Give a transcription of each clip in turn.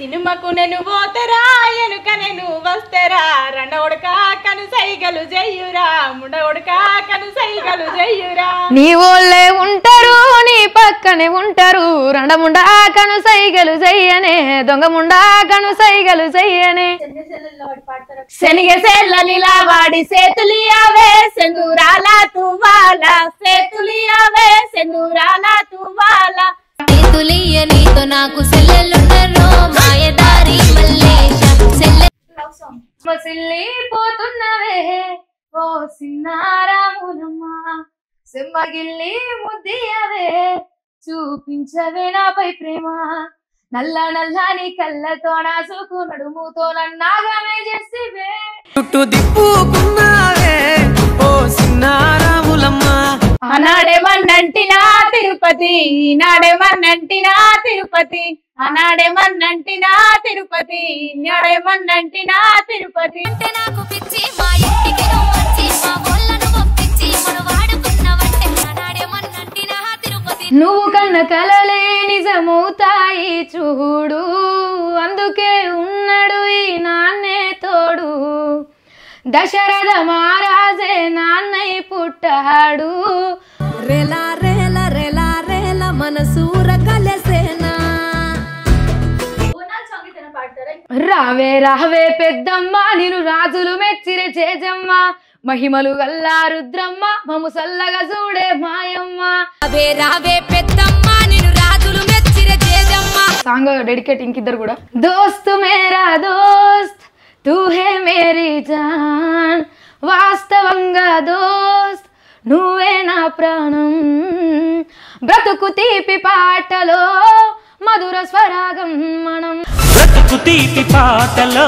సినిమాకు నేను పోతరా ఎనుక నేను వస్తరా రెండోడక కను సైగలు జయ్యురా ముండోడక కను సైగలు జయ్యురా నీ ఓళ్ళే ఉంటారు నీ పక్కనే ఉంటారు రెండముండా కను సైగలు జయ్యనే దొంగముండా కను సైగలు జయ్యనే శనిగెసెల్ల నిలవాడి సేతులియావే సెందూరాల తువ్వాల సేతులియావే సెందూరాల తువ్వాల సేతులియ నీతో నాకు సెల్లెలుండరో మాయదారి మల్లేశ సెల్లె మసిల్లి పోతున్నవే ఓ సిన్నారాములమ్మ సెమ్మగిల్లి ముద్దియవే చూపించవే నాపై ప్రేమ నల్ల నల్లని కళ్ళతో నా సూకు నడుముతో నన్నాగమే చేసివే చుట్టూ దిప్పుకున్నావే ఓ సిన్నారాములమ్మ అనాడేమన్నంటినా తిరుపతి ఈనాడేమన్నంటినా తిరుపతి అనాడేమన్నంటినా తిరుపతి ఈనాడేమన్నంటినా తిరుపతి అంటే నాకు పిచ్చి మా ఇంటికి వచ్చి మా వాళ్ళను పంపించి మనం వాడుకున్నవంటే నాడేమన్నంటినా తిరుపతి నువ్వు కన్న కలలే నిజమవుతాయి చూడు అందుకే ఉన్నాడు ఈ నాన్నే తోడు దశరథ మహారాజే నాన్నై పుట్టాడు రెలా రెలా రెలా రెలా మనసూర కలసేనా రావే రావే పెద్దమ్మ నేను రాజులు మెచ్చిరే చేజమ్మ మహిమలు గల్లా రుద్రమ్మ మము సల్లగా చూడే మాయమ్మ రావే రావే పెద్దమ్మ నేను రాజులు మెచ్చిరే చేజమ్మ సాంగ్ డెడికేట్ ఇంకిద్దరు కూడా దోస్తు మేరా దోస్త్ తూ హే మేరీ జాన్ వాస్తవంగా దోస్త్ నువ్వే నా ప్రాణం బ్రతుకు తీపి పాటలో మధుర స్వరాగం మనం బ్రతుకు తీపి పాటలో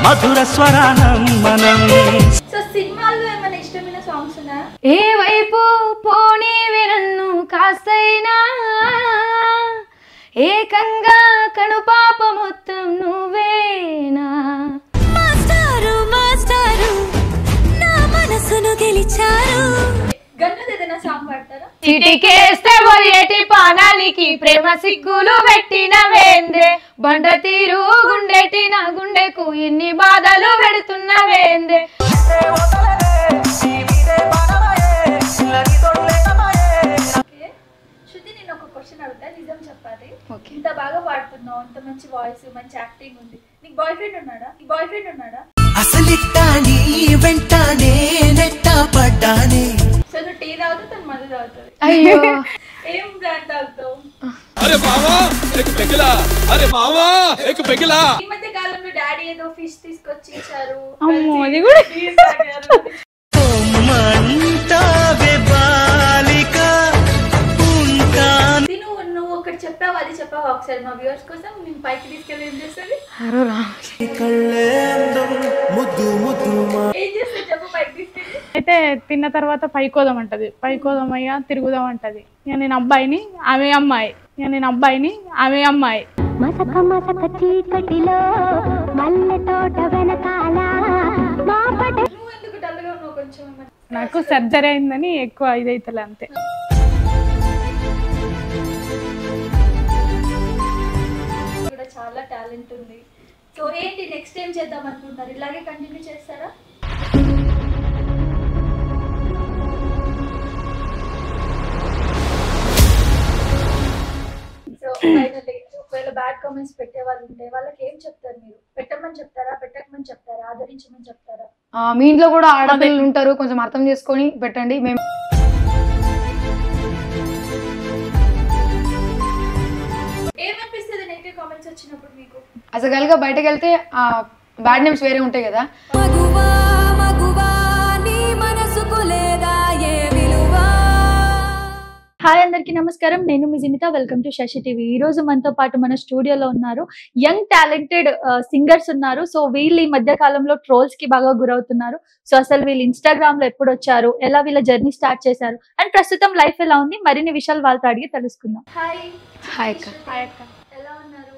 మధుర స్వరానం మనం సో సినిమాల్లో ఏమైనా ఇష్టమైన సాంగ్స్ ఉన్నాయా ఏ వైపు పోనీవి నన్ను కాస్తైనా ఏకంగా కనుపాప మొత్తం నువ్వేనా మాస్టారు మాస్టారు నా మనసును గెలిచారు గన్నుది ఏదైనా సాంగ్ పాడతారా చిటికేస్తే ఒరియటి పానానికి ప్రేమ సిగ్గులు పెట్టిన వేందే బండ తీరు గుండెటి నా గుండెకు ఇన్ని బాధలు పెడుతున్న వేందే శృతి నేను ఒక క్వశ్చన్ అడుగుతా నిజం చెప్పాలి ఇంత బాగా పాడుతున్నావు ఇంత మంచి వాయిస్ మంచి యాక్టింగ్ ఉంది నీకు బాయ్ ఫ్రెండ్ ఉన్నాడా అసలిట్టాని వెంటానే నెట్ట పడ్డానే సో నువ్వు టీ తాగుతావు తను మందు తాగుతుంది అయ్యో ఏం బ్రాండ్ తాగుతావు अरे मामा एक पिघला अरे मामा एक पिघला ఈ మధ్య కాలంలో డాడీ ఏదో ఫిష్ తీసుకొచ్చి ఇచ్చారు అమ్మో అది కూడా Please తాగారు. నువ్వు ఒకటి చెప్పావు అది చెప్పావు ఒకసారి మా వ్యూవర్స్ కోసం నేను పైకి తీసుకెళ్ళి ఏం చేస్తుంది ఏం చేస్తే చెప్పు పైకి తీసుకెళ్ళి అయితే తిన్న తర్వాత పైకోదాం అంటది పైకోదాం అయ్యా తిరుగుదాం అంటది నేను అబ్బాయిని ఆమె అమ్మాయి నేను అబ్బాయిని ఆమె అమ్మాయి మసక మసక చీకటిలో మల్లె తోట వెనకాల మాపట నువ్వు ఎందుకు డల్గా ఉన్నావు కొంచెం నాకు సర్జరీ అయిందని ఎక్కువ ఇదైతలే అంతే కూడా చాలా టాలెంట్ ఉంది సో ఏంటి నెక్స్ట్ ఏం చేద్దాం అనుకుంటారు ఇలాగే కంటిన్యూ చేస్తారా సో ఫైనల్లీ ఒకవేళ బ్యాడ్ కామెంట్స్ పెట్టే వాళ్ళు ఉంటే వాళ్ళకి ఏం చెప్తారు మీరు పెట్టమని చెప్తారా పెట్టకమని చెప్తారా ఆదరించమని చెప్తారా మీ ఇంట్లో కూడా ఆడపిల్లలు ఉంటారు కొంచెం అర్థం చేసుకొని పెట్టండి మేము ఏమనిపిస్తుంది నెగిటివ్ కామెంట్స్ వచ్చినప్పుడు మీకు అసలుగా బయటకు వెళ్తే బ్యాడ్ నేమ్స్ వేరే ఉంటాయి కదా మగువా మగువా నీ మనసుకు లేదా ఏ విలువా హాయ్ అందరికీ నమస్కారం నేను మీ Jinitha welcome to Sasi TV ఈ రోజు మనతో పాటు మన స్టూడియోలో ఉన్నారు యంగ్ టాలెంటెడ్ సింగర్స్ ఉన్నారు సో వీళ్ళు ఈ మధ్య కాలంలో ట్రోల్స్ కి బాగా గురవుతున్నారు సో అసలు వీళ్ళు ఇన్స్టాగ్రామ్ లో ఎప్పుడు వచ్చారు ఎలా వీళ్ళ జర్నీ స్టార్ట్ చేశారు అండ్ ప్రస్తుతం లైఫ్ ఎలా ఉంది మరిన్ని విషయాలు వాళ్ళతో అడిగి తెలుసుకుందాం హాయ్ హాయ్ అక్క ఎలా ఉన్నారు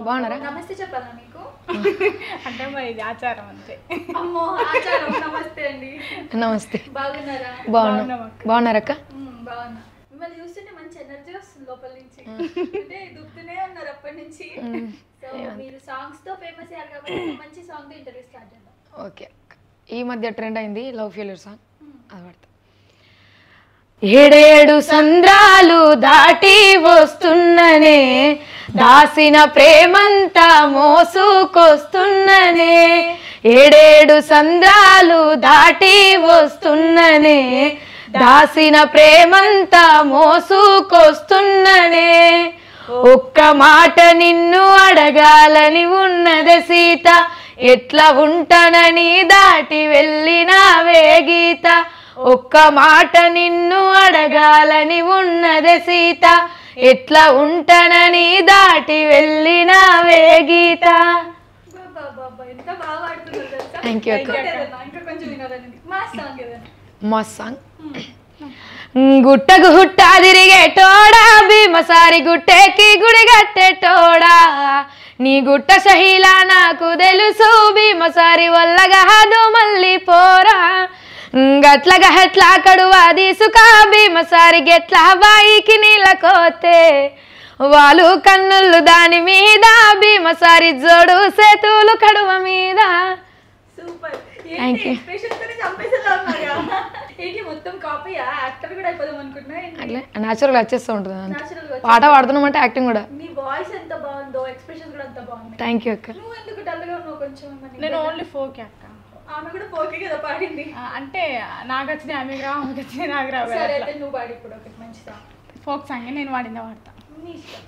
బాగున్నారా నమస్తే చెప్పాలా మీకు అంటే మరి ఇది ఆచారం అంతే అమ్మో ఆచారం నమస్తే అండి నమస్తే బాగున్నారా బాగున్నారక్క బాగున్నా మిమ్మల్ని చూస్తుంటే మంచి ఎనర్జీ వస్తుంది లోపల నుంచి అంటే దుక్కుతూనే ఉన్నారు అప్పటి నుంచి సో మీరు సాంగ్స్ తో ఫేమస్ అయ్యారు కాబట్టి మంచి సాంగ్ తో ఇంటర్వ్యూ స్టార్ట్ చేద్దాం ఓకే ఈ మధ్య ట్రెండ్ అయింది లవ్ ఫెయిల్యూర్ సాంగ్ అది పడతా ఏడేడు సంద్రాలు దాటి వస్తున్ననే దాసిన ప్రేమంతా మోసుకొస్తున్ననే ఏడేడు సంద్రాలు దాటి వస్తున్ననే దాసిన ప్రేమంతా మోసుకొస్తున్ననే ఒక్క మాట నిన్ను అడగాలని ఉన్నదే సీత ఎట్లా ఉంటానని దాటి వెళ్ళినావే గీత ఒక్క మాట నిన్ను అడగాలని ఉన్నదే సీత ఎట్లా ఉంటానని దాటి వెళ్ళినావే గీత ఎంత బాగా ఆడుతున్నారు థ్యాంక్ యూ అక్క ఇంకా కొంచెం వినాలని మా సాంగ్ ఏదైనా మస్త్ సాంగ్ గుట్టకు హుట్ట తిరిగేటోడా భీమసారి గుట్టెకి గుడి కట్టేటోడా నీ గుట్ట షహీలా నాకు తెలుసు భీమసారి వల్లగాదు మళ్ళీ పోరా గట్లగా హెట్లా కడువా తీసుక భీమసారి గెట్లా బాయికి నీళ్ళకోతే వాళ్ళు కన్నుళ్ళు దాని మీద భీమసారి జోడు సేతులు కడువ మీద సూపర్ థ్యాంక్ యూ ఏంటి మొత్తం కాపీయా యాక్టర్ కూడా అయిపోదాం అనుకుంటున్నా అట్లే న్యాచురల్గా వచ్చేస్తూ ఉంటుంది Natural గా పాట పాడుతున్నామంటే యాక్టింగ్ కూడా నీ వాయిస్ ఎంత బాగుందో ఎక్స్ప్రెషన్ కూడా అంత బాగుంది థ్యాంక్ యూ అక్క నువ్వు ఎందుకు డల్గా ఉన్నావు కొంచెం నేను ఓన్లీ ఫోక్ అక్క ఆమె కూడా పోకే కదా పాడింది అంటే నాకు వచ్చిన ఆమెకి రావు ఆమెకి వచ్చిన నాకు రావు సరే అయితే నువ్వు పాడి ఇప్పుడు ఒకటి మంచి సాంగ్ ఫోక్ సాంగ్ నేను వాడిందా వాడతా నీ ఇష్టం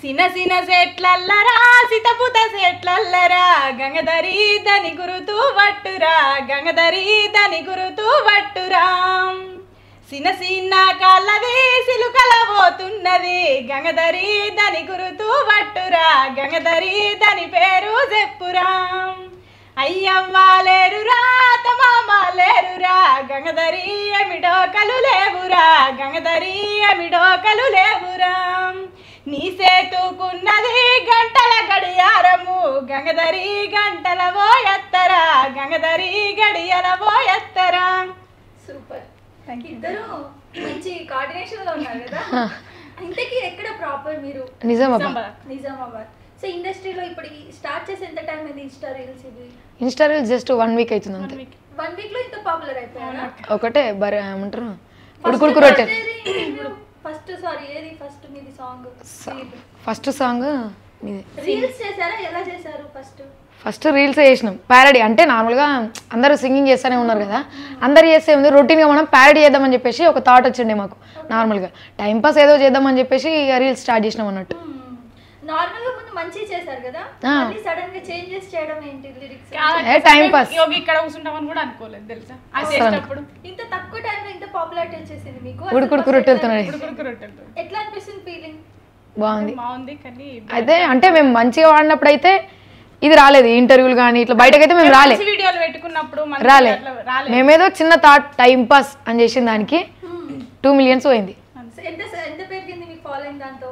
సిన సిన సెట్లల్లరా సితపుత సెట్లల్లరా గంగధరి దని గురుతూ వట్టురా గంగధరి దని గురుతూ వట్టురా సిన సిన్న కళ్ళది సిలుకల పోతున్నది గంగధరి దని గురుతూ వట్టురా గంగధరి దని పేరు చెప్పురా అయ్యవ్వ లేరురా తమామ లేరురా గంగధరి ఎమిడోకలు లేవురా గంగధరి ఎమిడోకలు లేవురా నీ సేతుకున్నది గంటల గడియారము గంగధరి గంటల పోయత్తరా గంగధరి గడియల పోయత్తరా సూపర్ ఇద్దరు మంచి కోఆర్డినేషన్ లో ఉన్నారు కదా ఇంతకీ ఎక్కడ ప్రాపర్ మీరు నిజామాబాద్ సో ఇండస్ట్రీలో ఇప్పుడు స్టార్ట్ చేసి ఎంత టైం అయింది ఇన్స్టా రీల్స్ ఇది ఇన్స్టా రీల్స్ జస్ట్ 1 వీక్ అవుతుంది అంతే 1 వీక్ లో ఇంత పాపులర్ అయిపోయారా ఒకటే ఏమంటారు ఉడుకుడుకు రొట్టె ఫస్ట్ సారీ ఏది ఫస్ట్ మీది సాంగ్ ఫస్ట్ సాంగ్ మీదే రీల్స్ చేశారా ఎలా చేశారు ఫస్ట్ రీల్స్ చేసినాం ప్యారడీ అంటే నార్మల్గా అందరూ సింగింగ్ చేస్తూనే ఉన్నారు కదా అందరు చేస్తే ఉంది రొటీన్గా మనం ప్యారడీ చేద్దామని చెప్పేసి ఒక థాట్ వచ్చిండే మాకు నార్మల్గా టైంపాస్ ఏదో చేద్దామని చెప్పేసి రీల్స్ స్టార్ట్ చేసినాం అన్నట్టు నార్మల్ గా ముందు మంచి చేశారు కదా మళ్ళీ సడన్ గా చేంజెస్ చేయడం ఏంటి లిరిక్స్ టైం పాస్ ఇక్కడ కూర్చుంటామని కూడా అనుకోలేదు తెలుసా అది చేసినప్పుడు ఇంత తక్కువ టైంలో ఇంత పాపులారిటీ వచ్చేసింది మీకు ఉడుకుడుకు రొట్టెలుతున్నాయి ఎట్లా అనిపిస్తుంది ఫీలింగ్ బాగుంది కానీ అయితే అంటే మేము మంచిగా వాడినప్పుడు అయితే ఇది రాలేదు ఇంటర్వ్యూలు కానీ ఇట్లా బయటకైతే మేము రాలే వీడియోలు పెట్టుకున్నప్పుడు రాలే మేమేదో చిన్న థాట్ టైం పాస్ అని చేసిన దానికి 2 million పోయింది ఎంత పెరిగింది మీకు ఫాలోయింగ్ దాంతో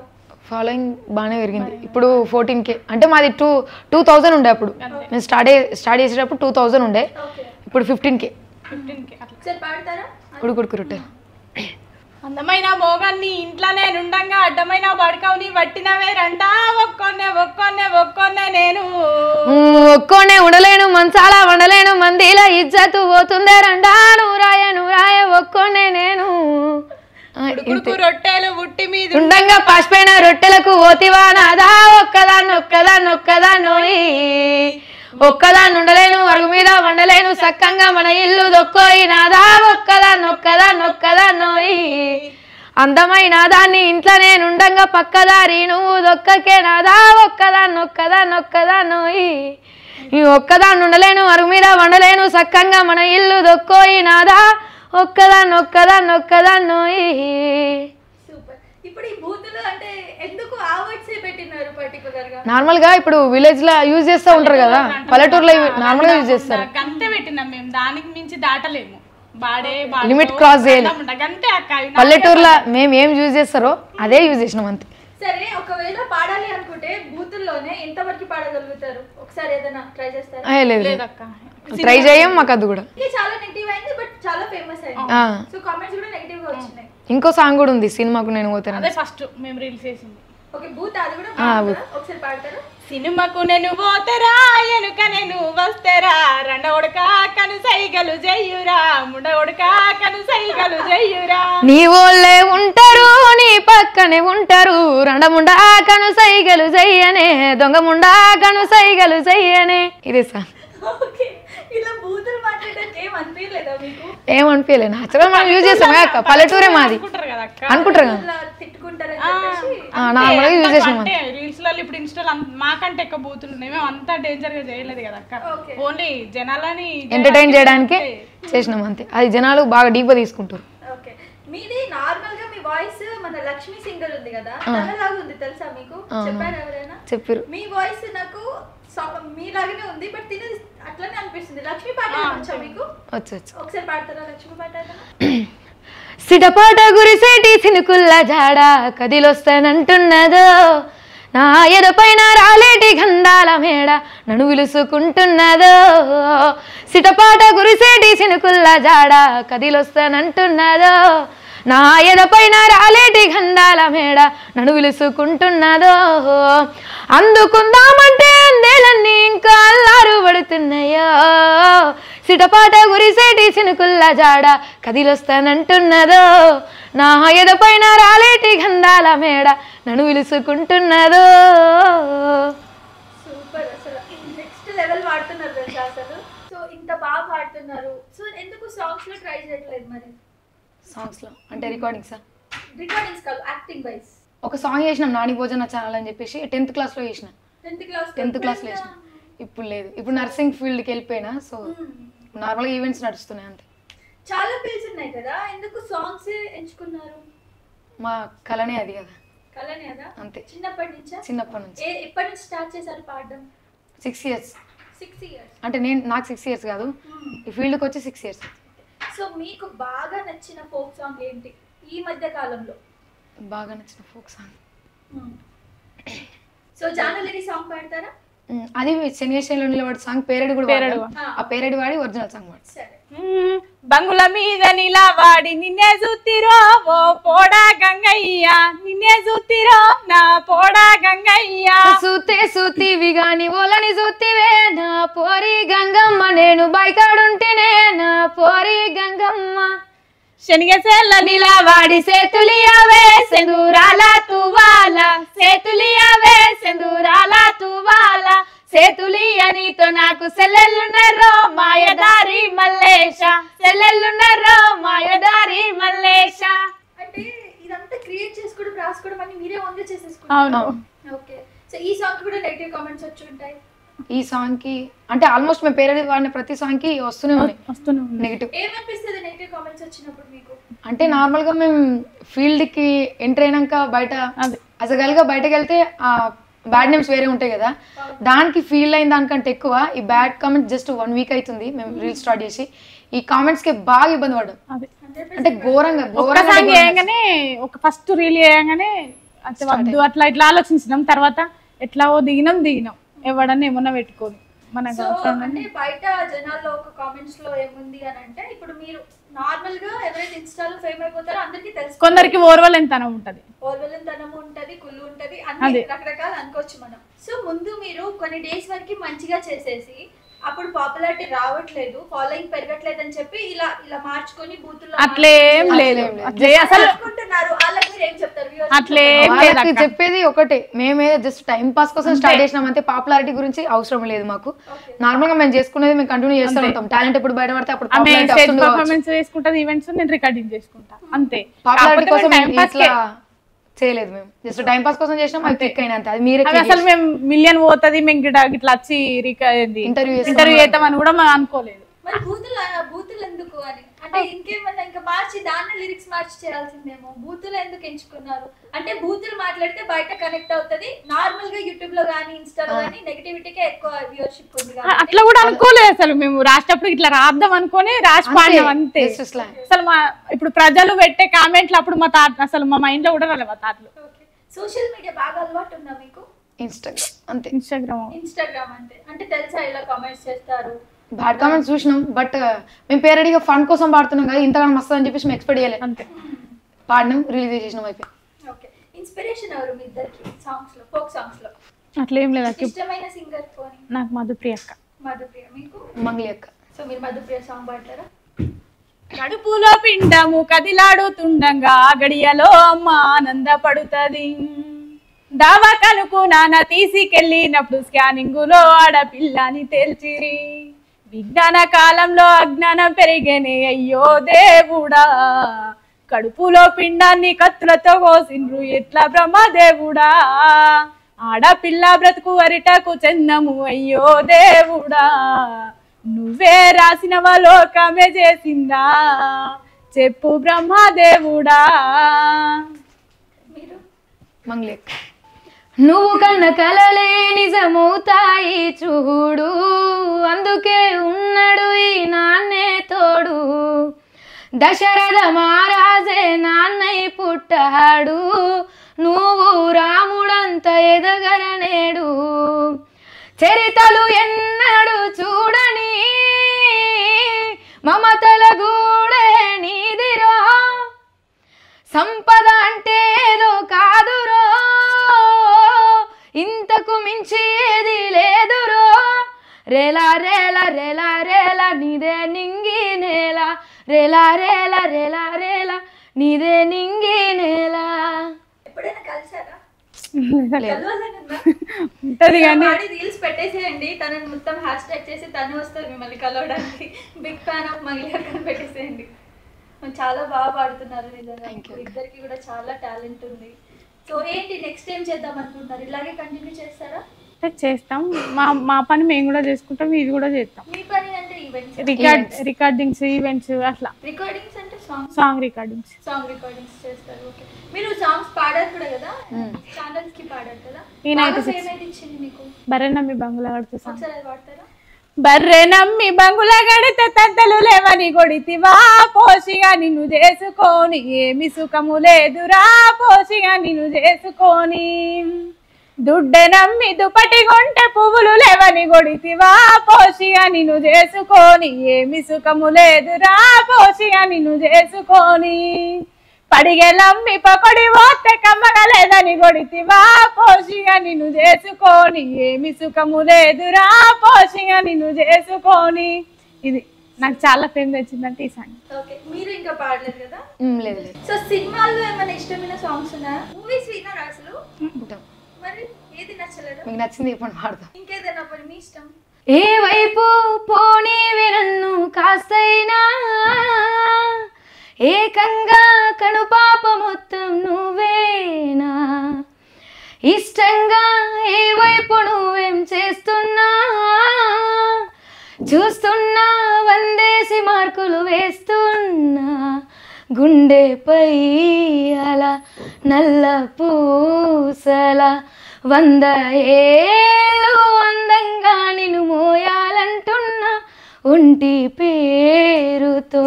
ఫాలోయింగ్ బాగానే పెరిగింది ఇప్పుడు 14K అంటే మాది 2000 ఉండే అప్పుడు మేము స్టార్ట్ చేసేటప్పుడు 2000 ఉండే ఇప్పుడు 15K ఉడుకుడుకు రొట్టె అందమైన మోగాన్ని ఇంట్లోనే నుండంగా అడ్డమైన బడకవుని పట్టినవే రంటా ఒక్కొన్నే నేను ఒక్కొనే ఉండలేను మంచాల వండలేను మందిలా ఇజ్జతు పోతుందే రండా నూరాయ ఒక్కొనే నేను రొట్టెలు ఉట్టి మీద ఉండంగా పాసిపోయిన రొట్టెలకు ఓతివా నాదా ఒక్కదాన్ని ఉండలేను అరుగు మీద వండలేను సక్కంగా మన ఇల్లు దొక్కోయి నాదా ఒక్కదాన్నోయి అందమైన దాన్ని ఇంట్లో నేను ఉండంగా పక్కదారి నువ్వు దొక్కకే నాదా ఒక్కదాన్నోయి ఒక్కదాన్ని ఉండలేను అరుగు మీద వండలేను సక్కంగా మన ఇల్లు దొక్కోయి నాదా ఒక్కదాన్నోయి ఇప్పుడు ఈ బూతులు అంటే ఎందుకు ఆ వర్డ్స్ పెట్టినారు పర్టిక్యులర్ గా నార్మల్ గా ఇప్పుడు విలేజ్ లో యూజ్ చేస్తూ ఉంటారు కదా పల్లెటూరులో నార్మల్ గా యూజ్ చేస్తారు గంతే పెట్టినాం మేము దానికి మించి దాటలేము లిమిట్ క్రాస్ చేయాలి పల్లెటూరులో మేము ఏం యూజ్ చేస్తారో అదే యూజ్ చేసినాం అంతే సరే ఒకవేళ పాడాలి అనుకుంటే బూతుల్లోనే ఎంతవరకు పాడగలుగుతారు ఒకసారి ఏదైనా ట్రై చేస్తారా లేదు ట్రై చేయం మాకు అది కూడా చాలా నెగిటివ్ అయింది బట్ చాలా ఫేమస్ అయింది సో కామెంట్స్ కూడా నెగిటివ్ గా వచ్చినాయి ఇంకో సాంగ్ కూడా ఉంది సినిమాకు నేను పోతాను. అదే ఫస్ట్ మేము రీల్స్ చేసింది. ఓకే బూత్ అది కూడా బాగుందా? ఒకసారి పాడతారా? సినిమాకు నేను పోతరా ఎనుక నేను వస్తరా రెండోడక కను సైగలు జయ్యురా ముండోడక కను సైగలు జయ్యురా. నీ ఓళ్ళే ఉంటారు నీ పక్కనే ఉంటారు రండముండా కను సైగలు చెయ్యనే దొంగముండా కను సైగలు చెయ్యనే. ఇదే సార్. ఓకే ఇలా బూతులు మాట్లాడడానికి ఏం అనిపించలేదా మీకు? ఏమనిపించలే నాచురల్ మనం యూజ్ చేస్తాం అక్క, పల్లెటూరే మాది అనుకుంటారు కదా అక్క, అనుకుంటారు కదా ఇలా తిట్టుకుంటారని చెప్పేసి నార్మల్గా యూజ్ చేసాం. అంటే రీల్స్ లో ఇప్పుడు ఇన్స్టాల్ మాకంటే ఎక్కువ బూతులు ఉన్నాయి. మేము అంతా డేంజర్ గా చేయలేదు కదా అక్క, ఓన్లీ జనాలని ఎంటర్టైన్ చేయడానికి చేసినాం అంతే. అది జనాలు బాగా డీప్గా తీసుకుంటారు. ఓకే మీది నార్మల్ గా మీ వాయిస్ మన లక్ష్మి సింగర్ ఉంది కదా తనలాగా ఉంది తెలుసా మీకు? చెప్పారు ఎవరైనా? చెప్పారు. మీ వాయిస్ నాకు మీలాగానే ఉంది బట్ తినేది అట్లనే అనిపిస్తుంది. లక్ష్మి పాట వచ్చా మీకు? వచ్చు. ఒకసారి పాడతారా లక్ష్మి పాట? సిటపాట గురిసేటి సినుకుల్ల జాడ కదిలొస్తానంటున్నదో నా ఎదపైన రాలేటి గంధాల మేడ నన్ను విలుసుకుంటున్నదో. సిటపాట గురిసేటి సినుకుల్ల జాడ కదిలొస్తానంటున్నదో నా ఎదపైన రాలేటి గంధాల మేడ నన్ను విలుసుకుంటున్నదో. అందుకుందామంటే అందేలన్నీ ఇంకా అల్లారు పడుతున్నాయో సిటపాట గురిసేటి సినుకుల్ల జాడ కదిలొస్తానంటున్నదో నా ఎదపైన రాలేటి గంధాల మేడ నన్ను విలుసుకుంటున్నదో. సూపర్ అసలు నెక్స్ట్ లెవెల్ వాడుతున్నారు తెలుసా అసలు. సో ఇంత బాగా పాడుతున్నారు. సో ఎందుకు సాంగ్స్ లో ట్రై చేయట్లేదు మరి? సాంగ్స్లో అంటే రికార్డింగ్సా? రికార్డింగ్స్ కాదు యాక్టింగ్ వైస్. ఒక సాంగ్ చేసినాం నాని భోజన ఛానల్ అని చెప్పేసి 10th క్లాస్లో చేసిన. 10th క్లాస్లో చేసిన. ఇప్పుడు లేదు, ఇప్పుడు నర్సింగ్ ఫీల్డ్కి వెళ్ళిపోయినా. సో నార్మల్గా ఈవెంట్స్ నడుస్తున్నాయి అంతే. చాలా ఫీల్డ్స్ ఉన్నాయి కదా, ఎందుకు సాంగ్స్ ఎంచుకున్నారు? మా కళనే అది కదా. కళనే కదా అంతే. చిన్నప్పటి నుంచా? చిన్నప్పటి నుంచి. ఎప్పటి నుంచి స్టార్ట్ చేశారు పాడడం? 6 years. 6 years అంటే నాకు 6 years కాదు, ఈ ఫీల్డ్కి వచ్చి 6 years. సో మీకు బాగా నచ్చిన ఫోక్ సాంగ్ ఏంటి ఈ మధ్య కాలంలో? బాగా నచ్చిన ఫోక్ సాంగ్ సో జానలరి సాంగ్ పాడతారా? అది శనివేశంలో నిలబడి సాంగ్ పేరడి కూడా వాడాం. ఆ పేరడి వాడి ఒరిజినల్ సాంగ్ వాడు. సరే. బంగుల మీద నిలవాడి నిన్నే చూతిరో ఓ పోడా గంగయ్య నిన్నే చూతిరో నా పోడా గంగయ్య. సూతే సూతివి గాని ఓలని సూతివే నా పోరి గంగమ్మ నేను బైకాడుంటేనే నా పోరి గంగమ్మ. శనిగసేళ్ళ నిలవాడి సేతులియావే సెందూరాల తువాల సేతులియావే సెందూరాల తువాల సేతులియ నీతో నాకు సెల్లెల్లున్నరో మాయదారి మల్లేశ సెల్లెల్లున్నరో మాయదారి మల్లేశ. అంటే ఇదంతా క్రియేట్ చేసుకోవడం రాసుకోవడం అన్ని మీరే ఓన్గా చేసేసుకుంటారు? అవును. ఓకే. సో ఈ సాంగ్ కూడా నెగటివ్ కామెంట్స్ వచ్చి ఉంటాయి. ఈ సాంగ్ కి అంటే ఆల్మోస్ట్ మేము పేరడి వాడిన ప్రతి సాంగ్ కి వస్తూనే ఉన్నాయి నెగటివ్. ఏమనిపిస్తుంది నెగటివ్ కామెంట్స్ వచ్చినప్పుడు మీకు? అంటే నార్మల్ గా మేము ఫీల్డ్ కి ఎంటర్ అయినాక బయట అసలు బయటకు వెళ్తే ఆ బ్యాడ్ నేమ్స్ వేరే ఉంటాయి కదా, దానికి ఫీల్ అయిన దానికంటే ఎక్కువ ఈ బ్యాడ్ కామెంట్స్ జస్ట్ 1 week అవుతుంది మేము రీల్ స్టార్ట్ చేసి. ఈ కామెంట్స్ కి బాగా ఇబ్బంది పడ్డాం. అంటే ఘోరంగా ఒక ఫస్ట్ రీల్ చేయగానే వద్దు అట్లా ఇట్లా ఆలోచించినాం. తర్వాత ఎట్లా దిగినాం ఎవడన్నా ఏమన్నా పెట్టుకోదు మనకు. అంటే బయట జనాల్లో ఒక కామెంట్స్ లో ఏముంది అని అంటే ఇప్పుడు మీరు నార్మల్ గా ఎవరైతే ఇన్స్టాలో ఫేమ్ అయిపోతారో అందరికి తెలుసు, కొందరికి ఓర్వలేనితనం ఉంటది, ఓర్వలేనితనం ఉంటది, కుళ్ళు ఉంటది, అన్ని రకరకాలు అనుకోవచ్చు మనం. సో ముందు మీరు కొన్ని డేస్ వరకు మంచిగా చేసేసి అప్పుడు పాపులారిటీ రావట్లేదు, ఫాలోయింగ్ పెరగట్లేదు అని చెప్పి ఇలా ఇలా మార్చుకొని బూతుల్లో అట్లేం లేదు అసలు అనుకుంటున్నారు. వాళ్ళకి మీరు ఏం చెప్తారు? అట్లేం లేదు చెప్పేది ఒకటే, మేమే జస్ట్ టైం పాస్ కోసం స్టార్ట్ చేసినాం అంతే. పాపులారిటీ గురించి అవసరం లేదు మాకు. నార్మల్ గా మేము చేసుకునేది మేము కంటిన్యూ చేస్తూ ఉంటాం. టాలెంట్ ఎప్పుడు బయటపడితే అప్పుడు పర్ఫార్మెన్స్ చేసుకుంటా, ఈవెంట్స్ నేను రికార్డింగ్ చేసుకుంటా అంతే. పాపులారిటీ కోసం ఇట్లా చేయలేదు, మేము జస్ట్ టైం పాస్ కోసం చేసినాం. అది క్లిక్ అయినంత. అది మీరే అసలు మేము మిలియన్ పోతుంది మేము ఇట్లా వచ్చి ఇంటర్వ్యూ చేద్దామని కూడా మనం అనుకోలేదు. మరి బూతులు ఎందుకు అని అంటే ఇంకేమన్నా ఇంకా మార్చి దాన్ని లిరిక్స్ మార్చి చేయాల్సిందేమో. బూతులు ఎందుకు ఎంచుకున్నారు అంటే బూతులు మాట్లాడితే బయట కనెక్ట్ అవుతుంది. నార్మల్ గా యూట్యూబ్ లో గానీ ఇన్స్టాలో గానీ నెగటివిటీకే ఎక్కువ వ్యూవర్షిప్ ఉంది. అట్లా కూడా అనుకోలేదు అసలు. మేము రాసేటప్పుడు ఇట్లా రాద్దాం అనుకుని రాసి పాడినాం అంతే. అసలు మా ఇప్పుడు ప్రజలు పెట్టే కామెంట్లు అప్పుడు మా తాత అసలు మా మైండ్ లో కూడా రాలేదు మా తాతలు. సోషల్ మీడియా బాగా అలవాటు ఉందా మీకు? ఇన్స్టాగ్రామ్ అంతే. ఇన్స్టాగ్రామ్ అంతే. అంటే తెలుసా ఇలా కామెంట్స్ చేస్తారు? బ్యాడ్ కామెంట్స్ చూసినాం, బట్ మేము పేరడిగా ఫండ్ కోసం పాడుతున్నాం కదా, ఇంతగానో వస్తుంది అని చెప్పేసి మేము ఎక్స్పెక్ట్ చేయలేదు. అంతే. పాడినాం, రిలీజ్ చేసేసినాం, అయిపోయి. ఓకే, ఇన్స్పిరేషన్ ఎవరు మీ ఇద్దరికి సాంగ్స్ లో, ఫోక్ సాంగ్స్ లో? అట్లా ఏం లేదు అక్క. ఇష్టమైన సింగర్ పోనీ? నాకు మధుప్రియ అక్క. మధుప్రియ. మీకు? మంగ్లీ అక్క. సో మీరు మధుప్రియ సాంగ్ పాడతారా? కడుపులో పిండము కదిలాడుతుండగా గడియలో అమ్మ ఆనందపడుతుంది. దావాకనుకు నాన్న తీసుకెళ్ళినప్పుడు స్కానింగులో ఆడపిల్లని తేల్చిరి. విజ్ఞాన కాలంలో అజ్ఞానం పెరిగేనే అయ్యో దేవుడా. కడుపులో పిండాన్ని కత్తులతో కోసిండ్రు ఎట్లా బ్రహ్మదేవుడా. ఆడపిల్ల బ్రతుకు అరిటకు చెందము అయ్యో దేవుడా. నువ్వే రాసినవ లోకమే చేసిందా చెప్పు బ్రహ్మదేవుడా. మీరు? మంగ్లీ అక్క. నువ్వు కన్న కలలే నిజమవుతాయి చూడు, అందుకే ఉన్నాడు ఈ నాన్నే తోడు. దశరథ మహారాజే నాన్నై పుట్టాడు, నువ్వు రాముడంత ఎదగరనేడు. చరితలు ఎన్నడు చూడని మమతల గూడే నీదిరో. సంపద అంటే ఏదో కాదురో, ఇంతకు మించి ఏది లేదురో. రేలా రేలా రేలా రేలా నీదే నింగి నేల, రేలా రేలా రేలా రేలా నీదే నింగి నేల. ఎప్పుడైనా కలిసారా? ఉంటది కానీ రీల్స్ పెట్టేసేయండి, తనని మొత్తం హ్యాష్ ట్యాగ్ చేసి తను వస్తారు మిమ్మల్ని కలవడానికి. బిగ్ ఫ్యాన్ ఆఫ్ మంగ్లీ అక్కని పెట్టేసేయండి. చాలా బాగా పాడుతున్నారు నిజంగా, ఇద్దరికి కూడా చాలా టాలెంట్ ఉంది. సో ఏంటి నెక్స్ట్ టైం చేద్దాం అనుకుంటున్నారు? ఇలాగే కంటిన్యూ చేస్తారా? చేస్తాం. మా పని మేము కూడా చేసుకుంటాం, ఇది కూడా చేస్తాం. మీ పని అంటే ఈవెంట్స్, రికార్డింగ్స్, ఈవెంట్స్, అట్లా. రికార్డింగ్స్ అంటే సాంగ్ రికార్డింగ్స్ చేస్తారు. ఓకే, మీరు సాంగ్స్ పాడారు కూడా కదా, ఛానల్స్ కి పాడారు కదా, ఏమైతే ఇచ్చింది మీకు? బర్రె నమ్మి బంగులా కడితే సాంగ్ ఒకసారి అది పాడతారా? బర్రె నమ్మి బంగులా గడితే తద్దలు లేవని కొడితివా, పోషిగా నిన్ను చేసుకొని ఏమి సుఖము లేదురా, పోషిగా నిన్ను చేసుకొని. దుడ్డె నమ్మి దుపటి కొంటే పువ్వులు లేవని కొడితివా, పోషిగా నిన్ను చేసుకొని ఏమి సుఖము లేదురా, పోషిగా నిన్ను చేసుకొని. పడిగెలమ్మి పకొడి పోతే కమ్మగా లేదని కొడితివా, పోషిగా నిన్ను చేసుకొని ఏమి సుఖము లేదురా, పోషిగా నిన్ను చేసుకొని. ఇది నాకు చాలా ఫేమ్ తెచ్చిందంటే ఈ సాంగ్. ఓకే, మీరు ఇంకా పాడలేదు కదా? లేదు. సో సినిమాల్లో ఏమైనా ఇష్టమైన సాంగ్స్ ఉన్నాయా? మూవీస్ విన్నారా అసలు? మరి ఏది నచ్చలేదు? మీకు నచ్చింది ఇప్పుడు పాడతాం. ఇంకేదైనా పని మీ ఇష్టం. ఏ వైపు పోనీవి నన్ను కాస్తైనా, ఏకంగా కనుపాప మొత్తం నువ్వేనా. ఇష్టంగా ఏ వైపు నువ్వేం చేస్తున్నా, చూస్తున్నా వందేసి మార్కులు వేస్తున్నా. గుండెపై అలా నల్ల పూసల 100 ఏళ్ళు అందంగా నిన్ను మోయాలంటున్నా. ఒంటి పేరుతో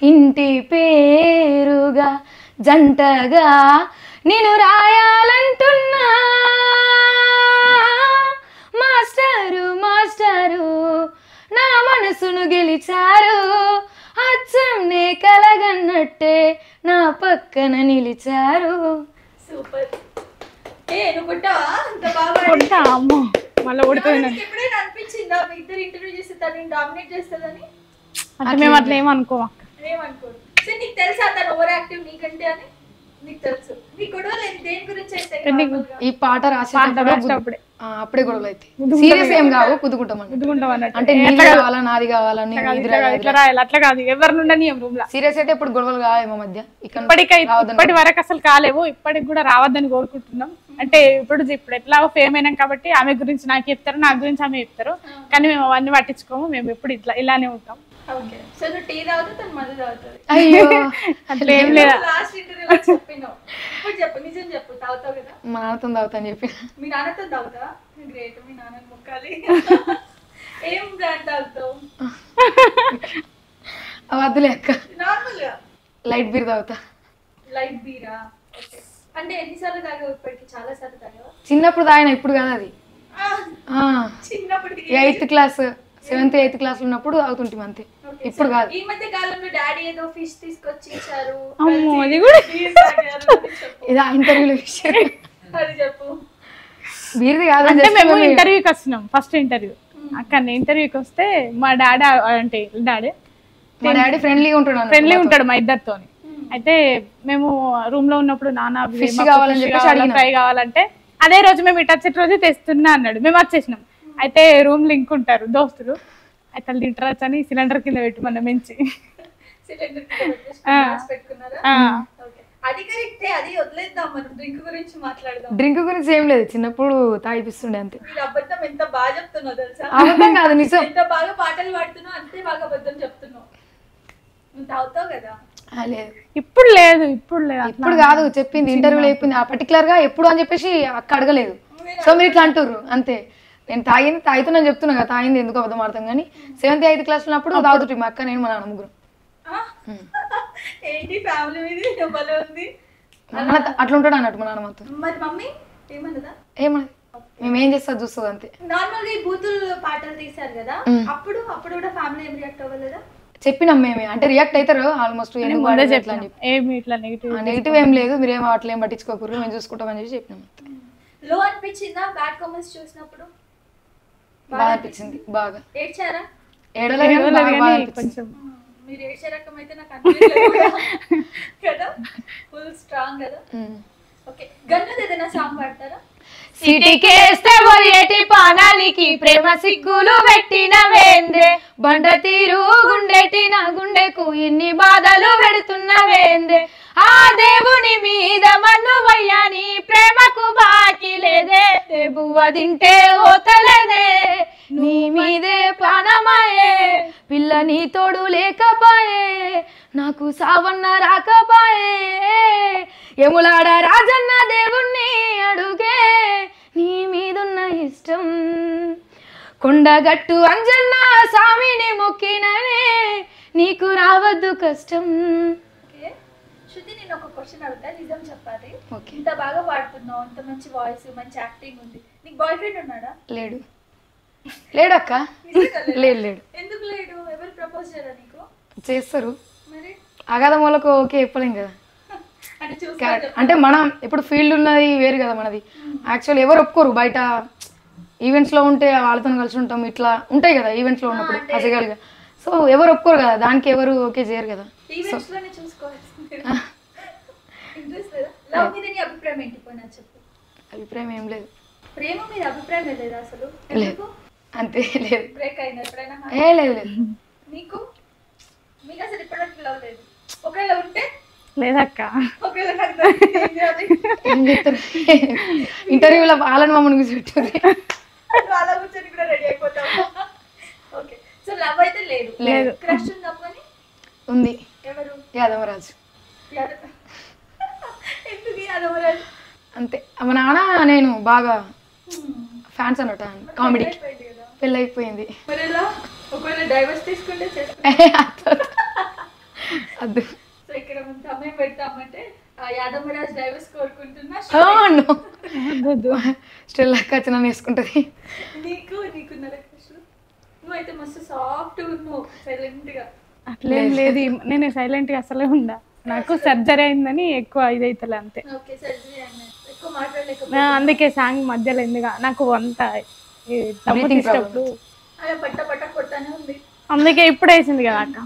ఇంటి పేరుగా జంటగా నిన్ను రాయాలంటున్నా. మాస్టరు మాస్టరు నా మనసును గెలిచారు, అచ్చం నే కలగన్నట్టే నా పక్కన నిలిచారు. సూపర్. నువ్వు కొట్టావా? అంత బాగా అమ్మో మళ్ళీ కొడుతుంది. ఎప్పుడైనా అనిపించిందా మీ ఇద్దరు ఇంటర్వ్యూ చేస్తే తనని డామినేట్ చేస్తుందని? అంటే మేము అట్లా ఏమనుకో. ఏమనుకోరు. సో నీకు తెలుసా తను ఓవర్ యాక్టివ్ నీకంటే అని? నీకు తెలుసు. నీ గొడవలు దేని గురించి అయితే? ఈ పాట రాసేటప్పుడు అప్పుడే గొడవలు అయితే సీరియస్ ఏం కావు, కుదుకుంటాం అన్నట్టు. అంటే నీది కావాలా నాది కావాలా ఇట్లా రాయాలి అట్లా కాదు, ఎవరి నుండి రూమ్ లో. సీరియస్ అయితే ఇప్పుడు గొడవలు కావాలి మా మధ్య. ఇప్పటి వరకు అసలు కాలేవు, ఇప్పటికి కూడా రావద్దని కోరుకుంటున్నాం. అంటే ఇప్పుడు ఎట్లా ఫేమ్ అయినాం కాబట్టి ఆమె గురించి నాకు చెప్తారు, నా గురించి ఆమె చెప్తారు, కానీ మేము అవన్నీ పట్టించుకోము. మేము ఎప్పుడు ఇలానే ఉంటాం. ఓకే, సో నువ్వు టీ తాగుతా తను మందు తాగుతుంది. అయ్యో అట్లా ఏం లేదా? లాస్ట్ ఇంటర్వ్యూలో చెప్పినావు, ఇప్పుడు చెప్పు, నిజం చెప్పు. తాగుతావు కదా? మా నాన్నతో తాగుతా అని చెప్పి. మీ నాన్నతో తాగుతా? గ్రేట్, మీ నాన్న మొక్కాలి. ఏం బ్రాండ్ తాగుతావు? వద్దులే అక్క, నార్మల్ గా లైట్ బీర్ తాగుతా. లైట్ బీరా? ఓకే. అంటే ఎన్నిసార్లు తాగావు ఇప్పటికి? చాలా సార్లు తాగావా? చిన్నప్పుడు తాగిన, ఇప్పుడు కాదు అది. చిన్నప్పటికి 8th class 7th 8th class ఉన్నప్పుడు తాగుతుంటాం అంతే. ఇప్పుడు కాదు. ఈ మధ్య కాలంలో డాడీ ఏదో ఫిష్ తీసుకొచ్చి ఇచ్చారు. అమ్మో అది కూడా ఇది ఇంటర్వ్యూలో విషయం. అది చెప్పు. వీరిది కాదు. అంటే మేము ఇంటర్వ్యూకి వస్తున్నాం, ఫస్ట్ ఇంటర్వ్యూ. అక్కడ ఇంటర్వ్యూకి వస్తే మా డాడీ అంటే మా డాడీ ఫ్రెండ్లీగా ఉంటాడు మా ఇద్దరితోని. అయితే మేము రూమ్ లో ఉన్నప్పుడు నాన్న ఫిష్ కావాలని చెప్పి ఫ్రై కావాలంటే అదే రోజు మేము ఇటు వచ్చే రోజు తెస్తున్నా అన్నాడు. మేము వచ్చేసినాం. అయితే రూమ్ లింక్ ఉంటారు దోస్తులు, అయితే వాళ్ళు తింటారచ్చు అని సిలిండర్ కింద పెట్టి మనం మంచి డ్రింక్ గురించి ఏం లేదు, చిన్నప్పుడు తాగిపిస్తుండే అంతే. అబద్ధం ఎంత బాగా చెప్తున్నావు తెలుసా? అబద్ధం కాదు నిజం. ఎంత బాగా పాటలు పాడుతున్నావు అంతే బాగా అబద్ధం చెప్తున్నావు. నువ్వు తాగుతావు కదా? లేదు ఇప్పుడు లేదు. ఇప్పుడు కాదు చెప్పింది, ఇంటర్వ్యూలో చెప్పింది. ఆ పర్టికులర్ గా ఎప్పుడు అని చెప్పేసి అక్క అడగలేదు. సో మీరు ఇట్లా అంటారు అంతే. నేను తాగుతున్నాను చెప్తున్నా కదా, తాగింది ఎందుకు అబద్ధం ఆడతాం. కానీ 7th 8th క్లాస్ ఉన్నప్పుడు తాగుతుంటే మా అక్క నేను మా నాన్న ముగ్గురు. ఏంటి ఫ్యామిలీ మీద భలే ఉంది. అట్లా ఉంటాడు అన్నట్టు మా నాన్న మొత్తం. మరి మమ్మీ ఏమన్నదా? ఏమన్నది? మేము ఏం చేస్తా చూస్తుంది అంతే. నార్మల్ గా ఈ బూతులు పాటలు తీశారు కదా, అప్పుడు కూడా ఫ్యామిలీ ఏం రియాక్ట్ అవ్వలేదా? చెప్పినాం మేమే, అంటే రియాక్ట్ అవుతారు ఆల్మోస్ట్. నెగిటివ్ ఏం లేదు, మీరేమో అట్లా ఏం పట్టించుకోకూడదు, మేము చూసుకుంటామని చెప్పి చెప్పినాం. లో అనిపించిందా బ్యాడ్ కామెంట్స్ చూసినప్పుడు? బాగా అనిపించింది. బాగా ఏడ్చారా? కొంచెం మీరు ఏడ్చే రకం అయితే నాకు అనిపించలేదు కదా, ఫుల్ స్ట్రాంగ్ కదా. ఓకే, గన్నుది ఏదైనా సాంగ్ పాడతారా? సిటీకేస్తే ఒరియేటి పానానికి ప్రేమ సిగ్గులు పెట్టిన వేందే, బండ తీరు గుండెటి నా గుండెకు ఇన్ని బాధలు పెడుతున్న వేందే, ఆ దేవుని మీద మన్ను వయ్యాని ప్రేమకు బాకి లేదే, బువ్వ తింటే ఓతలేదే నీ మీదే ప్రాణమాయే, పిల్ల నీ తోడు లేకపాయే నాకు సావన్న రాకపాయే, ఎములాడ రాజన్న దేవుణ్ణి అడుగే నీ మీదున్న ఇష్టం, కొండగట్టు అంజన్న స్వామిని మొక్కిననే నీకు రావద్దు కష్టం. శృతి, నేను ఒక క్వశ్చన్ అడుగుతా, నిజం చెప్పాలి. ఇంత బాగా పాడుతున్నావు, ఇంత మంచి వాయిస్, మంచి యాక్టింగ్ ఉంది, నీకు బాయ్ ఫ్రెండ్ ఉన్నాడా? లేడు. లేడు అక్క. లేడు. ఎందుకు లేడు? ఎవరు ప్రపోజ్ చేయరా నీకు? చేస్తారు, మరి అగాధ మూలకు ఓకే చెప్పలేం కదా. అంటే మనం ఇప్పుడు ఫీల్డ్ ఉన్నది వేరు కదా మనది. యాక్చువల్ ఎవరు ఒప్పుకోరు బయట. ఈవెంట్స్ లో ఉంటే వాళ్ళతో కలిసి ఉంటాం, ఇట్లా ఉంటాయి కదా ఈవెంట్స్ లో ఉన్నప్పుడు అసగాలిగా. సో ఎవరు ఒప్పుకోరు కదా, దానికి ఎవరు ఓకే చేయరు కదా. అభిప్రాయం ఏం లేదు. ప్రేమ మీద అభిప్రాయం లేదా అసలు? అంతే లేదు. బ్రేక్ అయింది ఎప్పుడైనా? లేదు. మీకు అసలు ఇప్పటివరకు లవ్ లేదు? ఒకవేళ ఉంటే? లేదక్క. ఇంటర్వ్యూలో వాళ్ళని మమ్మల్ని కూర్చోబెట్టారు, వాళ్ళ కూర్చొని కూడా రెడీ అయిపోతాం. ఓకే, సో లవ్ అయితే లేదు. క్రష్ ఉందా? ఉంది. ఎవరు? యాదవరాజు. ఎందుకు యాదవరాజు? అంతే. మా నాన్న నేను బాగా ఫ్యాన్స్ అన్నట్టు కామెడీకి. పెళ్ళి అయిపోయింది. మరి ఎలా? ఒకవేళ డైవర్స్ తీసుకుంటే అద్దు. సో ఇక్కడ మనం సమయం పెడతామంటే యాదవరాజ్ డైవర్స్ కోరుకుంటున్నా. స్టిల్ అక్క నన్ను వేసుకుంటది. నీకున్నారా కృష్ణ? నువ్వైతే మస్తు సాఫ్ట్ ఉన్నావు, సైలెంట్ గా. అట్లేం లేదు, నేను సైలెంట్ గా అసలే ఉందా. నాకు సర్జరీ అయిందని ఎక్కువ ఇదైతలే అంతే. అందుకే సాంగ్ మధ్యలో ఎందుగా నాకు అంత అందుకే ఇప్పుడు వేసింది కదా అక్క.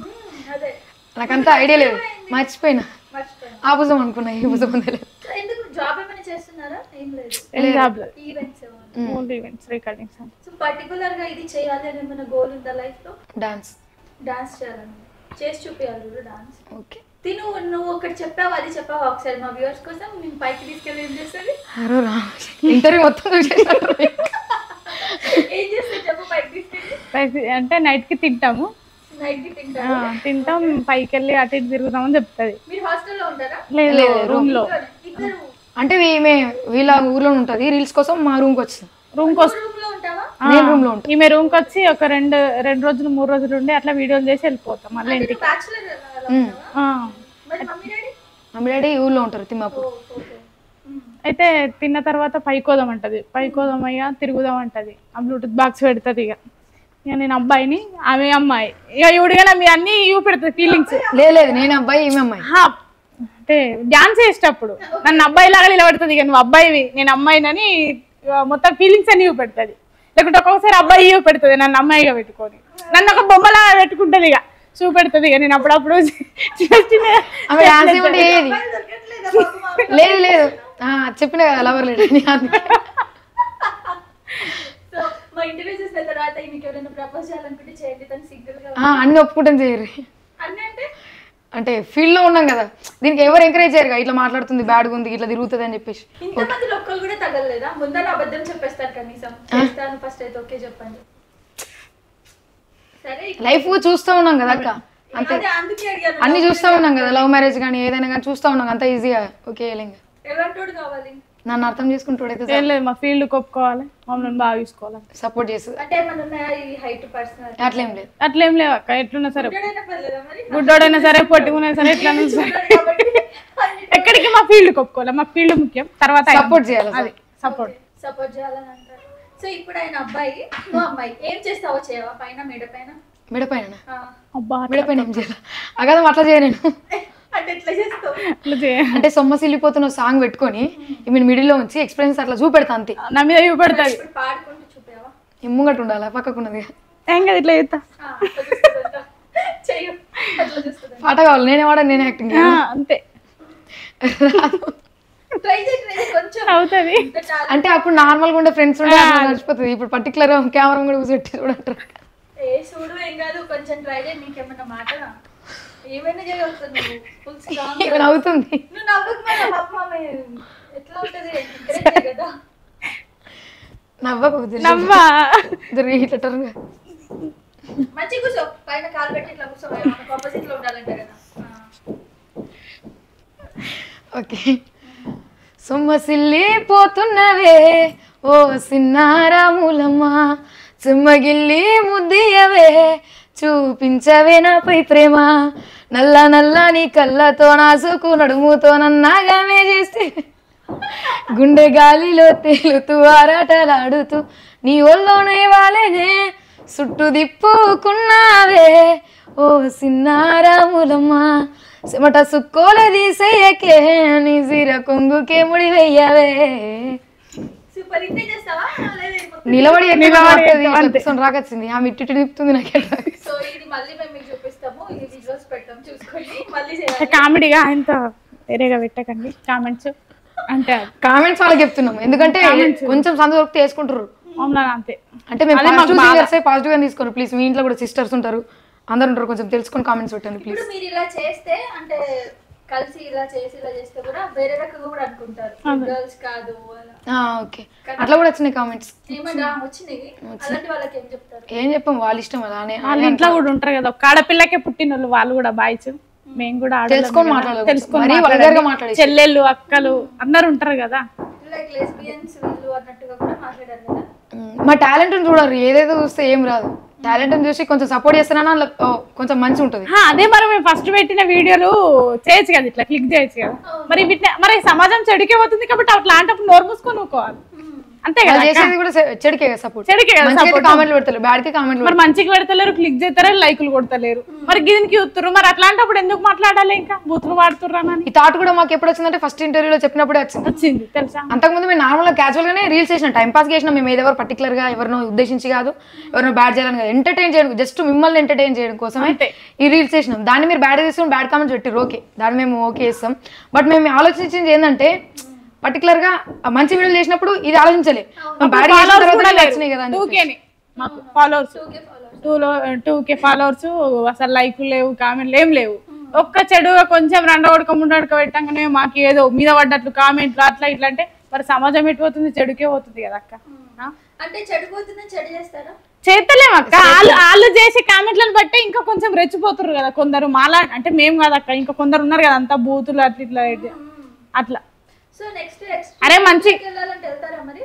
నాకంతా ఐడియా లేదు, మర్చిపోయినా. ఆ భుజం అనుకున్నా, ఈ భుజం డాన్స్ చేయాలని చేసి చూపించాలి. Dance okay. నువ్వు ఒకటి చెప్పావు, అది చెప్పావు ఒకసారి మా వ్యూవర్స్ కోసం. నేను పైకి తీసుకెళ్ళి ఏం చేస్తుంది? ఇంటర్వ్యూ మొత్తం ఏం చేస్తుంది చెప్పు. పైకి తీసుకెళ్ళి అంటే నైట్ కి తింటాము, తింటాం, పైకి వెళ్ళి అటు ఇటు తిరుగుతామని చెప్తుంది. మీరు హాస్టల్లో ఉంటారా? లేదు, రూమ్ లో. అంటే వీళ్ళ ఊర్లో ఉంటది, రీల్స్ కోసం మా రూమ్ కి వచ్చింది. రూమ్ కోసం ఈమె రూమ్ కి వచ్చి ఒక రెండు రోజులు 3 రోజులు ఉండి అట్లా వీడియోలు చేసి వెళ్ళిపోతాం మళ్ళీ ఇంటికి. మమ్మీ డాడీ ఊర్లో ఉంటారు తిమ్మాపూర్. అయితే తిన్న తర్వాత పైకోదాం అంటది, పైకోదాం అయ్యా తిరుగుదాం అంటది. ఆ బ్లూటూత్ బాక్స్ పెడుతుంది, ఇక ఇక నేను అబ్బాయిని ఆమె అమ్మాయి ఇక ఇవిడిగా మీ అన్ని ఇవి పెడుతుంది ఫీలింగ్స్ లేదు నేను అబ్బాయి ఈమె అమ్మాయి అంటే డాన్స్ చేసేటప్పుడు నన్ను అబ్బాయి లాగా నిలబడుతుంది ఇక నువ్వు అబ్బాయివి నేను అమ్మాయినని మొత్తం ఫీలింగ్స్ అన్ని ఇవి పెడుతుంది లేకుంటే ఒక్కొక్కసారి అబ్బాయి ఇవి పెడుతుంది నన్ను అమ్మాయిగా పెట్టుకొని నన్ను ఒక బొమ్మలాగా పెట్టుకుంటుంది ఇక చూపెడుతుంది ఇక నేను అప్పుడప్పుడు లేదు లేదు చెప్పిన కదా లవర్ లేడు మా ఇంటర్వ్యూ చేసిన తర్వాత మీకు ఎవరైనా ప్రపోజ్ చేయాలనుకుంటే చేయండి తను సింగిల్ గా అన్ని ఒప్పుకుంటాం చేయరు అన్నీ అంటే ఫీల్డ్ లో ఉన్నాం కదా దీనికి ఎవరు ఎంకరేజ్ చేయరు ఇట్లా మాట్లాడుతుంది బ్యాడ్గా ఉంది ఇట్లా తిరుగుతుంది అని చెప్పేసి ఇంతమంది ఒక్కరు కూడా తగలలేదా ముందర అబద్ధం చెప్పేస్తారు కనీసం చేస్తాను ఫస్ట్ అయితే ఓకే చెప్పండి సరే లైఫ్ చూస్తూ ఉన్నాం కదా అక్క అంతే అందుకే అడిగాను అన్ని చూస్తూ ఉన్నాం కదా లవ్ మ్యారేజ్ కానీ ఏదైనా కానీ చూస్తూ ఉన్నాం అంత ఈజీగా ఓకే ఎలాంటోడు కావాలి నన్ను అర్థం చేసుకుంటూడైతే ఏం లేదు మా ఫీల్డ్ ఒప్పుకోవాలి మమ్మల్ని బాగా చూసుకోవాలి సపోర్ట్ చేస్తుంది అంటే ఏమన్నా ఉన్నాయా ఈ హైట్ పర్సనల్ అట్లేం లేదు అట్లేం లేవు అక్క ఎట్లున్నా సరే పర్లేదా మరి గుడ్డోడైనా సరే పొట్టుకున్నా సరే ఎట్లా సరే ఎక్కడికి మా ఫీల్డ్ ఒప్పుకోవాలి మా ఫీల్డ్ ముఖ్యం తర్వాత సపోర్ట్ చేయాలి అది సపోర్ట్ చేయాలని అంటారు సో ఇప్పుడు ఆయన అబ్బాయి నువ్వు అమ్మాయి ఏం చేస్తావో చేయవా పైన మెడ పైన అబ్బా మెడపైన ఏం చేయాలి అగదం అట్లా చేయను అంటే ఎట్లా చేస్తావు అంటే సొమ్మసిల్లిపోతున్న సాంగ్ పెట్టుకొని ఈమె మిడిల్లో ఉంచి ఎక్స్పీరియన్స్ అట్లా చూపెడతా అంతే నా మీద చూపెడతాది ఇప్పుడు పాడుకుంటూ చూపావా ముంగట్టు ఉండాలి పక్కకున్నది ఏం కదా ఇట్లా చేస్తా చెయ్యు అట్లా చూస్తుంది పాట కావాలి నేనే వాడా నేనే యాక్టింగ్ అంతే ట్రై చేయి కొంచెం అవుతుంది అంటే అప్పుడు నార్మల్ గా ఉండే ఫ్రెండ్స్ ఉండే నడిచిపోతుంది ఇప్పుడు పర్టికులర్ కెమెరా కూడా కూర్చోట్టి చూడంటారు చూడు ఏం కాదు కొంచెం ట్రై చేయి నీకేమన్నా మాట ఏమైనా చేయగలుగుతావు నువ్వు ఫుల్ స్ట్రాంగ్ ఏమైనా అవుతుంది నువ్వు నవ్వకు మరి పాప ఎట్లా ఉంటుంది ఎంకరేజ్ కదా నవ్వా ఇట్లా మంచిగా కూర్చో పైన కాలు పెట్టి ఇట్లా కూర్చో ఆపోజిట్ లో ఉండాలంటే కదా ఓకే సొమ్మసిల్లిపోతున్నవే ఓ సిన్నారాములమ్మ చుమ్మగిల్లి ముద్దియవే చూపించవే నాపై ప్రేమ నల్ల నల్లని కళ్ళతో నాసుకు నడుముతో నన్నాగామే చేస్తే గుండె గాలిలో తేలుతూ ఆరాటలాడుతూ నీ ఒళ్ళోనే వాలేనే చుట్టూ దిప్పుకున్నావే ఓ సిన్నారాములమ్మ చెమట సుక్కోలే తీసేయకే నీ సిర కొంగుకే ముడి వెయ్యవే సూపర్ ఇంతే చేస్తావా నిలబడి రాకొచ్చింది ఆమె ఇట్టి తిప్పుతుంది నాకే సో ఇది మళ్ళీ మేము మీకు చూపిస్తాము ఇది విజువల్స్ పెడతాం చూసుకోండి మళ్ళీ చేయాలి కామెడీగా ఆయనతో వేరేగా పెట్టకండి కామెంట్స్ అంటే కామెంట్స్ వాళ్ళకి చెప్తున్నాము ఎందుకంటే కొంచెం సందర్భం వేసుకుంటారు అంతే అంటే మేము పాజిటివ్ గా తీసుకోండి ప్లీజ్ మీ ఇంట్లో కూడా సిస్టర్స్ ఉంటారు అందరు ఉంటారు కొంచెం తెలుసుకొని కామెంట్స్ పెట్టండి ప్లీజ్ మీరు ఇలా చేస్తే అంటే కలిసి ఇలా చేస్తే కూడా వేరే రకంగా కూడా అనుకుంటారు గర్ల్స్ కాదు ఓకే అట్లా కూడా వచ్చినాయి కామెంట్స్ ఏమన్నా వచ్చినాయి అలాంటి వాళ్ళకి ఏం చెప్తారు ఏం చెప్పాం వాళ్ళ ఇష్టం అలానే వాళ్ళ ఇంట్లో కూడా ఉంటారు కదా ఒక ఆడపిల్లకే పుట్టిన వాళ్ళు కూడా బాయ్స్ మేము కూడా తెలుసుకొని మాట్లాడాలి చెల్లెళ్ళు అక్కలు అందరు ఉంటారు కదా లైక్ లెస్బియన్స్ వీళ్ళు అన్నట్టుగా కూడా మాట్లాడారు కదా మా టాలెంట్ చూడరు ఏదేదో చూస్తే ఏం రాదు టాలెంట్ చూసి కొంచెం సపోర్ట్ చేస్తున్నా కొంచెం మంచి ఉంటుంది అదే మరి మేము ఫస్ట్ పెట్టిన వీడియోలు చేయొచ్చు కదా ఇట్లా క్లిక్ చేయొచ్చు కదా మరి మరి సమాజం చెడుకే పోతుంది కాబట్టి అట్లాంటప్పుడు నోరు మూసుకొని ఊకోవాలి అంతే కదా చేసేది కూడా చెడుకే సపోర్ట్ చెడుకే కామెంట్లు పెడతారు బ్యాడ్కి కామెంట్లు మరి మంచికి పెడతలేరు క్లిక్ చేస్తారా లైకులు కొడతలేరు మరి దీనికి చూస్తారు మరి అట్లాంటప్పుడు ఎందుకు మాట్లాడాలి ఇంకా బూతులు వాడుతుర్రానని ఈ థాట్ కూడా మాకు ఎప్పుడు వచ్చిందంటే ఫస్ట్ ఇంటర్వ్యూలో చెప్పినప్పుడే వచ్చింది తెలుసా అంతకుముందు మేము నార్మల్గా క్యాజువల్ గానే రీల్స్ చేసినాం టైం పాస్ చేసినాం మేము ఏదో పర్టికులర్ గా ఎవరినో ఉద్దేశించి కాదు ఎవరినో బ్యాడ్ చేయాలని కాదు ఎంటర్టైన్ చేయడం జస్ట్ మిమ్మల్ని ఎంటర్టైన్ చేయడం కోసమే ఈ రీల్స్ చేసినాం దాన్ని మీరు బ్యాడ్ తీసుకుని బ్యాడ్ కామెంట్స్ పెట్టారు ఓకే దాన్ని మేము ఓకే చేస్తాం బట్ మేము ఆలోచించింది ఏంటంటే పర్టికులర్ గా మంచి వీడియోలు చేసినప్పుడు ఇది ఆలోచించలే ఫాలోవర్స్ 2K ఫాలోవర్స్ అసలు లైక్ లేవు కామెంట్లు ఏం లేవు ఒక్క చెడుగా కొంచెం రెండోడక పెట్టంగానే మాకు ఏదో మీద పడ్డట్లు కామెంట్లు అట్లా ఇట్లా అంటే మరి సమాజం ఎటు పోతుంది చెడుకే పోతుంది కదా అక్క అంటే చెడిపోతున్నా చెడు చేస్తారా చేస్తలేము అక్క వాళ్ళు చేసే కామెంట్లను బట్టి ఇంకా కొంచెం రెచ్చిపోతున్నారు కదా కొందరు మాలా అంటే మేము కాదక్క ఇంకా కొందరు ఉన్నారు కదా అంతా బూతులు అట్లా ఇట్లా అట్లా సో నెక్స్ట్ అరే మంచి వెళ్ళాలంటే వెళ్తారా మరి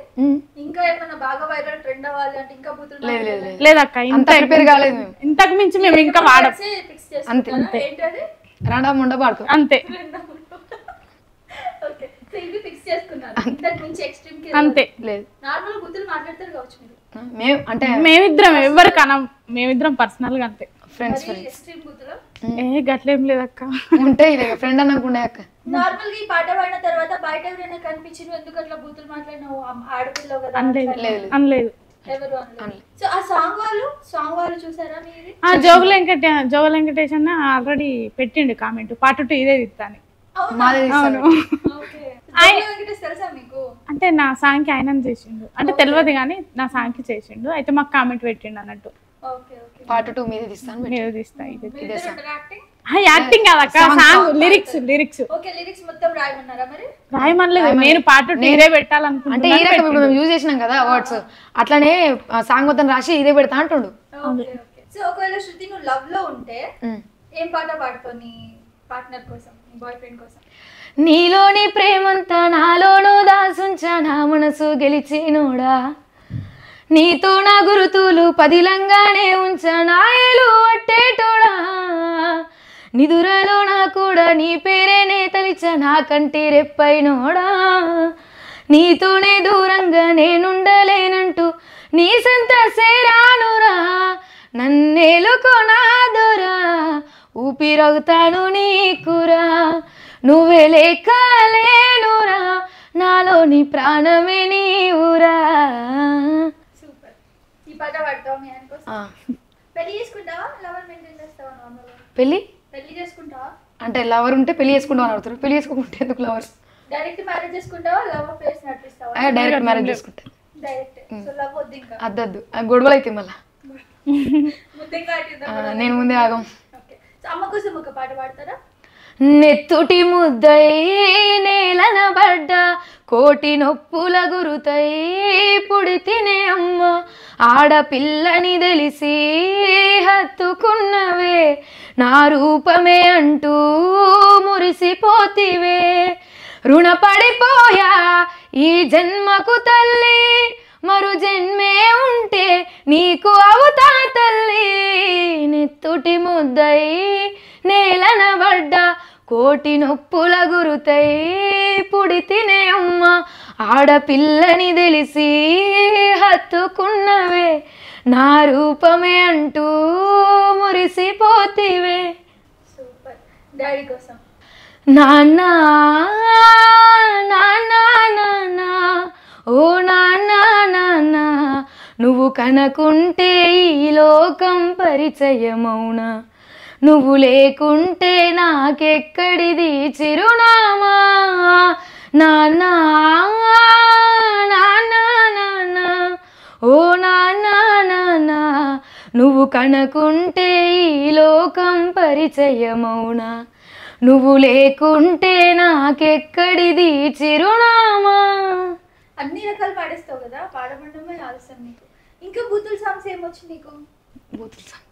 ఇంకా ఏమైనా బాగా వైరల్ ట్రెండ్ అవ్వాలి అంటే ఇంకా బూతులు లేదక్క ఇంత ప్రిపేర్ కాలేదు మేము ఇంతకు మించి మేము ఇంకా వాడం అంతే ఏంటది రాడా ముండ పాడుకో అంతే ఓకే సో ఇవి ఫిక్స్ చేసుకున్నారు ఇంతకు మించి ఎక్స్ట్రీమ్ కి అంతే లేదు నార్మల్ బూతులు మాట్లాడతారు కావచ్చు మీరు మేము అంటే మేమిద్దరం ఎవరికన్నా మేమిద్దరం పర్సనల్ గా అంతే. ఫ్రెండ్స్ గట్లేం లేదక్క. ఉంటాయి ఫ్రెండ్ అన్నకుండే అక్క. నార్మల్ గా ఈ పాట పాడిన తర్వాత బయట ఎవరైనా కనిపించిన ఎందుకు అట్లా బూతులు మాట్లాడినావు ఆడపిల్లవు కదా అనలేదు ఎవరు అనలేదు. సో ఆ సాంగ్ వాళ్ళు చూసారా మీది? జోగుల వెంకటేష్ అన్న ఆల్రెడీ పెట్టిండు కామెంట్ పార్ట్ 2 ఇదే ఇస్తాను. తెలుసా మీకు? అంటే నా సాంగ్ కి ఆయన చేసిండు, అంటే తెలియదు కానీ నా సాంగ్ కి చేసిండు. అయితే మాకు కామెంట్ పెట్టిండు అన్నట్టు. పార్ట్ 2 మీద తీస్తాను. యాక్టింగ్ కాదక్క, సాంగ్ లిరిక్స్ రాయమనలేదు. నేను పార్ట్ 2 ఇదే పెట్టాలనుకుంటున్నా. అంటే ఈ రకం మేము యూజ్ చేసినాం కదా అవార్డ్స్, అట్లానే సాంగ్ మొత్తం రాసి ఇదే పెడతా అంటుండు. సో ఒకవేళ శృతి నువ్వు లవ్ లో ఉంటే ఏం పాట పాడుతావు నీ పార్ట్నర్ కోసం, నీ బాయ్ ఫ్రెండ్ కోసం? నీలోని ప్రేమంతా నాలోనూ దాసుంచా, నా మనసు గెలిచినోడా, నీతో నా గురుతులు పదిలంగానే ఉంచా, నాయలు అట్టేటోడా, నిదురలో నా కూడా నీ పేరేనే తలిచా, నా కంటి రెప్పైనోడా, నీతోనే దూరంగా నేనుండలేనంటూ నీ సంత సేరానురా, నన్నేలుకోనాదురా, ఊపిరవుతాను నీకురా, నువ్వే లేకలేనురా, నాలోని ప్రాణమే నీవురా. సూపర్. ఈ పాట పాడతావా మీ ఆయన కోసం? పెళ్లి చేసుకుంటావా, లవర్ మెయింటైన్ చేస్తావా? నార్మల్గా పెళ్లి చేసుకుంటావా? అంటే లవర్ ఉంటే పెళ్లి చేసుకుంటావా అని అడుగుతారు. పెళ్లి చేసుకోకుంటే ఎందుకు లవర్స్? డైరెక్ట్ మ్యారేజ్ చేసుకుంటావా, లవ్ ఫేస్ నడిపిస్తావా? డైరెక్ట్ మ్యారేజ్ చేసుకుంటా. డైరెక్ట్. సో లవ్ వద్దు ఇంకా. అద్దద్దు గొడవలు అయితే మళ్ళా నేను ముందే ఆగం. అమ్మ కోసం ఒక పాట పాడతారా? నెత్తుటి ముద్దై నేలన పడ్డ, కోటి నొప్పుల గురుతై పుడితినే అమ్మ, ఆడపిల్లని తెలిసి హత్తుకున్నవే, నా రూపమే అంటూ మురిసిపోతివే, రుణపడిపోయా ఈ జన్మకు తల్లి, మరు జన్మే ఉంటే నీకు అవుతా తల్లి, నెత్తుటి ముద్దై నేలన పడ్డ, కోటి నొప్పుల గురుతై పుడితినే అమ్మ, ఆడపిల్లని తెలిసి హత్తుకున్నవే, నా రూపమే అంటూ మురిసిపోతివే. సూపర్. డాడీ కోసం? నాన్న నాన్న నాన్న ఓ నాన్న నాన్న, నువ్వు కనకుంటే ఈ లోకం పరిచయమౌనా, నువ్వు లేకుంటే నాకెక్కడిది చిరునామా, నాన్న నాన్న నాన్న ఓ నాన్న నాన్న, నువ్వు కనకుంటే ఈ లోకం పరిచయమౌనా, నువ్వు లేకుంటే నాకెక్కడిది చిరునామా. అన్ని రకాలు పాడేస్తావు కదా, పాడమండమే ఆలస్యం నీకు. ఇంకా బూతుల సాంగ్స్ ఏమొచ్చు నీకు? బూతుల సాంగ్స్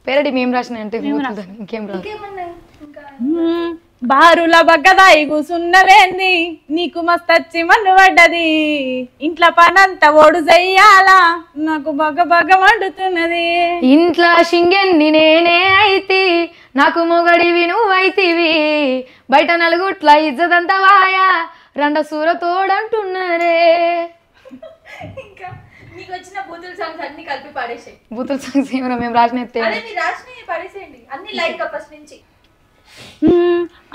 పేరడి మేము రాసిన అంటే ఇంకేం రాదు. ఇంకేమన్నాయి ఇంకా? బారుల బగ్గదాయి కూసున్నవేంది, నీకు మస్తచ్చి మన్ను పడ్డది, ఇంట్లో పనంతా ఓడు చెయ్యాలా, నాకు బగ్గ వండుతున్నది, ఇంట్లో షింగెన్ని నేనే అయితే, నాకు మొగడివి నువ్వైతివి, బయట నలుగుట్ల ఇజ్జదంతా వాయా, రెండ సూర తోడంటున్నారే. ఇంకా నీకు వచ్చిన బూతుల సాంగ్స్ అన్ని కలిపి పాడేసాయి. బూతుల సాంగ్స్ ఏమైనా మేము రాసిన పాడేసేయండి అన్ని లైక్ ఫస్ట్ నుంచి.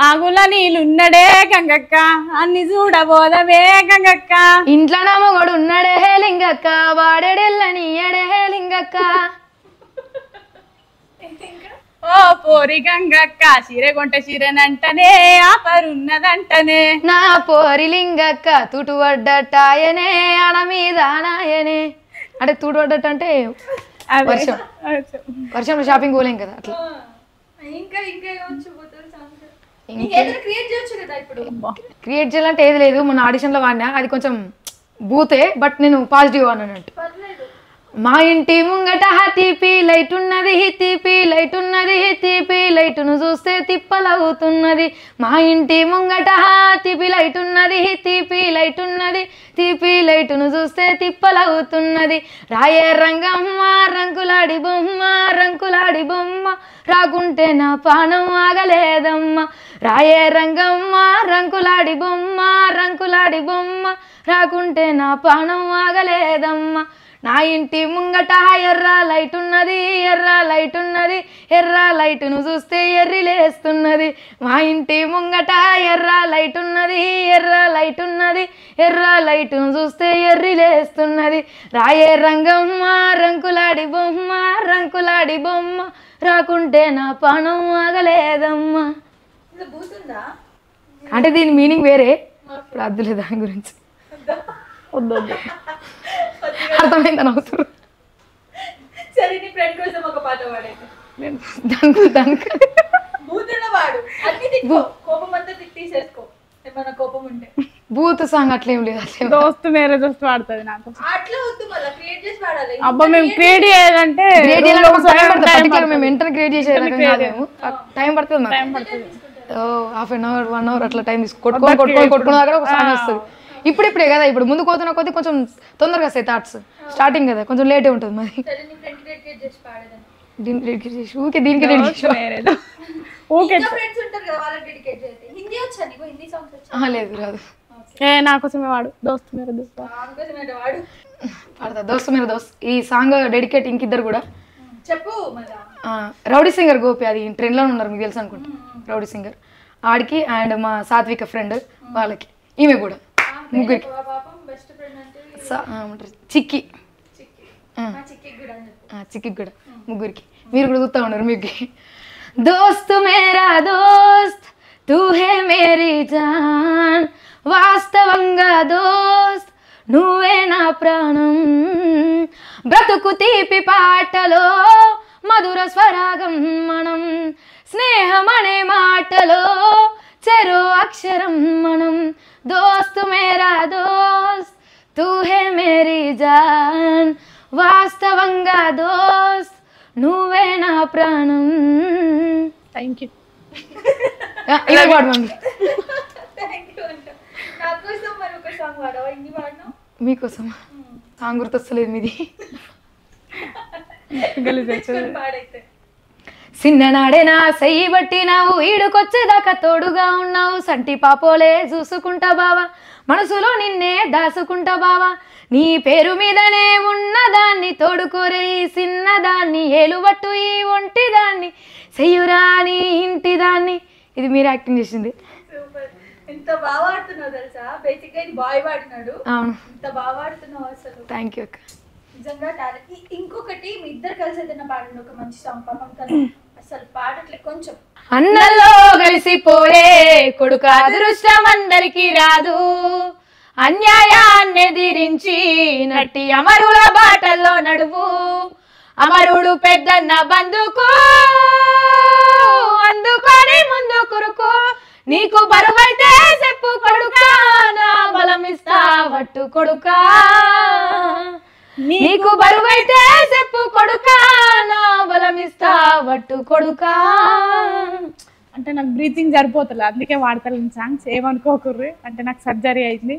ఆగుల నీళ్ళున్నడే గంగక్క, అన్ని చూడబోదమే గంగక్క, ఇంట్లో నా మొగడు ఉన్నడే లింగక్క, వాడెడెల్లని ఎడే లింగక్క, ఓ పోరి గంగక్క, చీరెగొంట చీరనంటనే ఆపరున్నదంటనే, నా పోరి లింగక్క తుటువడ్డటాయనే అన మీద నాయనే. అంటే తుటువడ్డట అంటే వర్షం, వర్షంలో షాపింగ్ పోలేం కదా అట్లా. ఇంకా క్రియేట్ చేయాలంటే ఏది లేదు, మొన్న ఆడిషన్లో వాడినా, అది కొంచెం బూతే, బట్ నేను పాజిటివ్ అన్నట్టు. మా ఇంటి ముంగట తీపి లైట్ ఉన్నది, తీపి లైట్ ఉన్నది, తీపి లైటును చూస్తే తిప్పలవుతున్నది, మా ఇంటి ముంగట తీపి లైట్ ఉన్నది, తీపి లైట్ ఉన్నది, తీపి లైటును చూస్తే తిప్పలవుతున్నది, రాయే రంగమ్మ రంకులాడి బొమ్మ, రంకులాడి బొమ్మ, రాకుంటే నా పానం ఆగలేదమ్మ, రాయే రంగమ్మ రంకులాడి బొమ్మ, రంకులాడి బొమ్మ, రాకుంటే నా పానం ఆగలేదమ్మ, నా ఇంటి ముంగట ఎర్ర లైట్ ఉన్నది, ఎర్ర లైట్ ఉన్నది, ఎర్ర లైటును చూస్తే ఎర్రిలేస్తున్నది. మా ఇంటి ముంగట ఎర్ర లైట్ ఉన్నది, ఎర్ర లైట్ ఉన్నది, ఎర్ర లైటును చూస్తే ఎర్రిలేస్తున్నది. రాయే రంగమ్మ రంకులాడి బొమ్మ, రంకులాడి బొమ్మ, రాకుంటే నా పానం ఆగలేదమ్మా. అంటే దీని మీనింగ్ వేరే, ఇప్పుడు అద్దులే దాని గురించి. వద్దు వద్దు, అర్థమైందని అవుతారు. సరే నీ ఫ్రెండ్ కోసం ఒక పాట పాడైతే. దానికి బూతున్నవాడు అన్ని తిట్టుకో, కోపం అంతా తీసేసుకో, ఏమన్నా కోపం ఉంటే. బూత్ సాంగ్ అట్లేం లేదు, అట్లేం దోస్తు మేరే దోస్తు వాడుతుంది నాకు. అట్లా వద్దు, మళ్ళీ క్రియేట్ చేసి పాడాలి. అబ్బా మేము క్రియేట్ చేయాలంటే మేము వెంటనే క్రియేట్ చేసే టైం పడుతుంది టైం పడుతుంది. హాఫ్ అన్ అవర్ 1 hour అట్లా టైం తీసుకు కొట్టుకున్న దగ్గర ఒక సాంగ్ వస్తుంది. ఇప్పుడే కదా, ఇప్పుడు ముందు కోతున్న కొద్ది కొంచెం తొందరగా వస్తాయి థాట్స్. స్టార్టింగ్ కదా కొంచెం లేటే ఉంటుంది మరి. దీనికి డెడికేట్ చేసి ఊకే దీనికి డెడికేట్ ఓకే ఫ్రెండ్స్ ఉంటారు కదా, వాళ్ళకి డెడికేట్ చేస్తే. హిందీ వచ్చా నీకు? హిందీ సాంగ్స్ వచ్చా? లేదు రాదు. నా కోసమే వాడు దోస్తు మేరే దోస్తు వాడు పాడతా దోస్తు మీరు దోస్త్. ఈ సాంగ్ డెడికేట్ ఇంకిద్దరు కూడా. చెప్పు మళ్ళా. రౌడీ సింగర్ గోపి, అది ట్రెండ్లో ఉన్నారు మీకు తెలుసు అనుకుంటా. రౌడీ సింగర్ ఆడికి అండ్ మా సాత్విక ఫ్రెండ్ వాళ్ళకి, ఈమె కూడా ముగ్గురికి. బెస్ట్ ఫ్రెండ్ అంటే చిక్కి చిక్కి కూడా కూడా ముగ్గురికి. మీరు కూడా చూస్తూ ఉన్నారు మీకు. దోస్త్ మేరా దోస్త్ తూ హే మేరీ జాన్, వాస్తవంగా దోస్త్ నువ్వే నా ప్రాణం. బ్రతుకు తీపి పాటలో మధుర స్వరాగం మనం, స్నేహం అనే మాటలో చెరో అక్షరం మనం. దోస్త్ మేరా దోస్త్ తూ హే మేరీ జాన్, వాస్తవంగా దోస్త్ నువ్వే నా ప్రాణం. Thank you. ఇలా పాడు మమ్మీ. నా కోసం మరి ఒక సాంగ్ పాడవా? హిందీ పాడను. మీకోసం సాంగ్ గుర్తొస్తలేదు మీది. పాడైతే. చిన్ననాడే నా సెయ్యి బట్టినావు, ఈడుకొచ్చేదాకా తోడుగా ఉన్నావు. సంటి పాపోలే చూసుకుంటా బావా, మనసులో నిన్నే దాసుకుంటా బావా. నీ పేరు మీదనే ఉన్నదాన్ని తోడుకోరే ఈ చిన్నదాన్ని, ఏలుబట్టు ఈ ఒంటిదాన్ని, చెయ్యురాని ఇంటిదాన్ని. ఇది మీరు యాక్టింగ్ చేసింది. ఎంత బాగా ఆడుతున్నావు తెలుసా. బేసిక్ గా ఇది బాయ్ పాడినాడు. అవును, ఎంత బాగా ఆడుతున్నావు అసలు. థ్యాంక్ యూ అక్క. నిజంగా టాలెంట్. ఇంకొకటి మీ ఇద్దరు కలిసి ఏదైనా పాడండి ఒక మంచి సాంగ్. పాపం తను అసలు పాడట్లే కొంచెం. అన్నలో కలిసిపోయే కొడుకు అదృష్టం అందరికి రాదు, అన్యాయాన్ని ఎదిరించి నట్టి అమరుల బాటల్లో నడువు. అమరుడు పెద్దన్న బందుకు అందుకొని ముందు కురుకు, నీకు బరువైతే చెప్పు కొడుకా, నా బలమిస్తా వట్టు కొడుకా. నీకు బరువైతే చెప్పు కొడుకా, నా బలమిస్తా వట్టు కొడుకా. అంటే నాకు బ్రీతింగ్ సరిపోతుంది, అందుకే వాడతాను సాంగ్స్. ఏమనుకోకుర్రి, అంటే నాకు సర్జరీ అయింది,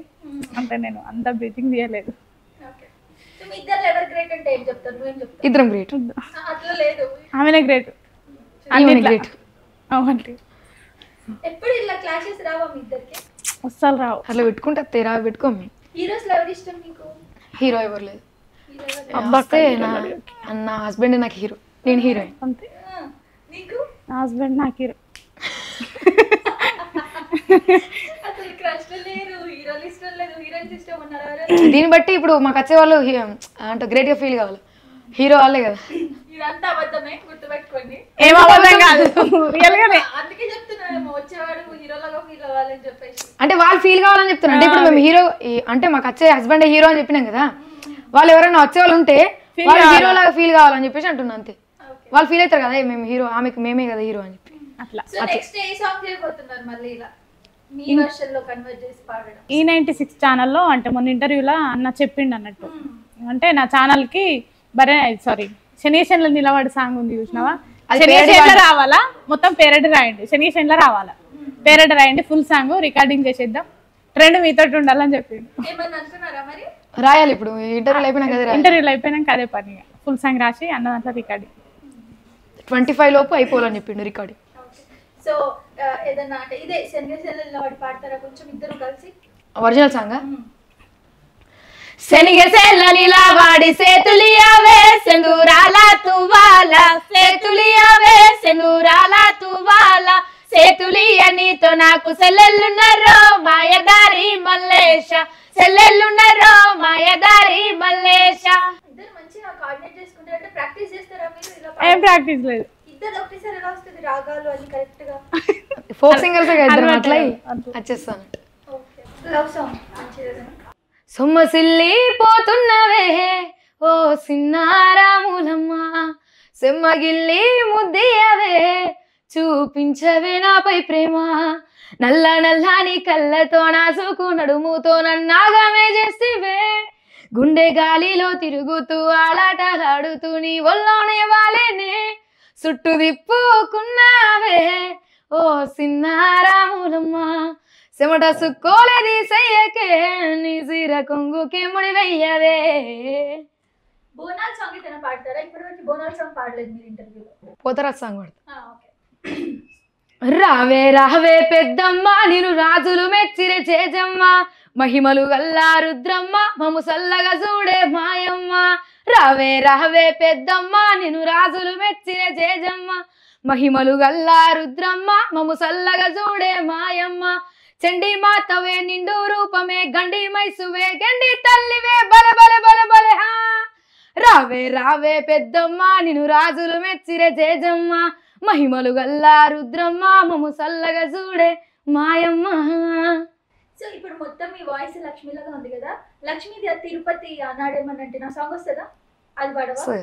అంటే నేను అంత బ్రీతింగ్ తీయలేదు. మీ ఇద్దరు ఎవరు గ్రేట్ అంటే ఏం చెప్తారు? నువ్వేం చెప్తావు? ఇద్దరం గ్రేట్. అట్లా లేదు, ఆమెనే గ్రేట్. గ్రేట్. అవునండి. ఎప్పుడు ఇలా క్లాషెస్ రావా మీ ఇద్దరికి? అస్సలు రావు. అట్లా పెట్టుకుంటే తేరా పెట్టుకోమి. హీరోస్ ఎవరు ఇష్టం మీకు? హీరో ఎవరు లేదు. అబ్బాస్తే నా హస్బెండ్ నాకు హీరో, నేను హీరోయిన్ అంతే. నీకు? నా హస్బెండ్ నాకు హీరో. అసలు క్రష్ లేరు, హీరోలు ఇష్టం లేదు, హీరోయిన్స్ ఇష్టం ఉన్నారు. దీన్ని బట్టి ఇప్పుడు మాకు వచ్చే వాళ్ళు అంటే గ్రేట్ గా ఫీల్ కావాలి. హీరో వాళ్ళే కదా. ఇదంతా అబద్ధమే, గుర్తుపెట్టుకోండి. ఏం అబద్ధం కాదు, రియల్ గానే. అందుకే చెప్తున్నాను వచ్చేవాడు హీరోలాగా ఫీల్ అవ్వాలని చెప్పేసి. అంటే వాళ్ళు ఫీల్ కావాలని చెప్తున్నారు. అంటే ఇప్పుడు మేము హీరో అంటే మాకు వచ్చే హస్బెండ్ హీరో అని చెప్పినాం కదా, వాళ్ళు ఎవరైనా వచ్చే వాళ్ళు ఉంటే వాళ్ళు హీరో లాగా ఫీల్ కావాలని చెప్పేసి అంటున్నా. అంతే, వాళ్ళు ఫీల్ అవుతారు కదా మేము హీరో, ఆమెకి మేమే కదా హీరో అని చెప్పి. అట్లా. సో నెక్స్ట్ ఏ సాంగ్ చేయబోతున్నారు మళ్ళీ ఇలా మీ వర్షన్ లో కన్వర్ట్ చేసి పాడడం? E96 ఛానల్లో అంటే మొన్న ఇంటర్వ్యూలో అన్న చెప్పిండు అన్నట్టు, అంటే నా ఛానల్ కి సారీ శనీశన్లో నిలబడి సాంగ్ ఉంది చూసినావా, శనీశన్లో రావాలా, మొత్తం పేరెడ్ రాయండి, శనీశన్లో రావాలా, పేరెడ్ రాయండి, ఫుల్ సాంగ్ రికార్డింగ్ చేసేద్దాం, ట్రెండ్ మీతో ఉండాలని చెప్పిండు. ఏమన్నా అనుకున్నారా మరి? రాయాలి ఇప్పుడు ఇంటర్వ్యూలు అయిపోయినాక అదే ఇంటర్వ్యూలు అయిపోయినాక అదే పని, ఫుల్ సాంగ్ రాసి అన్న దాంట్లో రికార్డింగ్ 25 లోపు అయిపోవాలని చెప్పిండు రికార్డింగ్. సో ఏదన్నా అంటే ఇదే శనగశనగ నిలబడి పాడతారా కొంచెం ఇద్దరు కలిసి? ఒరిజినల్ సాంగ్ శనిగసేళ్ళనిలా వాడి సేతులియావే సెందూరాల తువ్వాల సేతులియావే సెందూరాల తువ్వాల సేతులియ నీతో నాకు సెల్లెళ్ళున్నారో మాయదారి మల్లేశ సెల్లెళ్ళున్నారో మాయదారి మల్లేశ. ఇద్దరు మంచిగా కోఆర్డినేట్ చేసుకుంటారంటే ప్రాక్టీస్ చేస్తారా మీరు? ఇలా ఏం ప్రాక్టీస్ లేదు. ఇద్దరు ఒకటేసారి ఎలా వస్తుంది రాగాలు అన్ని కరెక్ట్ గా? ఫోక్ సింగర్స్ అట్లా వచ్చేస్తాను. ఓకే, లవ్ సాంగ్ మంచిగా. సొమ్మసిల్లి పోతున్నవే ఓ సిన్నారాములమ్మ సెమ్మగిల్లి ముద్దయ్యవే చూపించవే నాపై ప్రేమ నల్ల నల్లాని కళ్ళతో నాసుకు నడుముతో నన్నాగమే చేసివే గుండె గాలిలో తిరుగుతూ ఆలాటలాడుతూ నీ ఒళ్ళోనే వాలేనే చుట్టు దిప్పుకున్నావే ఓ సిన్నారాములమ్మ చెమట సుక్కోలేది సయ్యకే నీ సీర కొంగుకే ముడి వెయ్యవే. బోనాల్ సాంగ్ ఏదైనా పాడతారా? ఇప్పటివరకు బోనాల్ సాంగ్ పాడలేదు మీరు ఇంటర్వ్యూలో. పోతరా సాంగ్ పాడతా. ఓకే. రావే రావే పెద్దమ్మ నిన్ను రాజులు మెచ్చిరే చేజమ్మ మహిమలు గల్లా రుద్రమ్మ మము సల్లగా చూడే మాయమ్మ. రావే రావే పెద్దమ్మ నిన్ను రాజులు మెచ్చిరే చేజమ్మ మహిమలు గల్లా రుద్రమ్మ మము సల్లగా చూడే మాయమ్మ. చండి మాతవే నిండు రూపమే గండి మైసువే గండి తల్లివే బల బల బల బల హా. రావే రావే పెద్దమ్మ నిన్ను రాజులు మెచ్చిరే చేజమ్మ మహిమలు గల్లా రుద్రమ్మ మము సల్లగా చూడే మాయమ్మ. సో ఇప్పుడు మొత్తం మీ వాయిస్ లక్ష్మిలాగా ఉంది కదా, లక్ష్మీది తిరుపతి ఆనాడేమన్నంటే నా సాంగ్ వస్తుందా? అది పాడవా?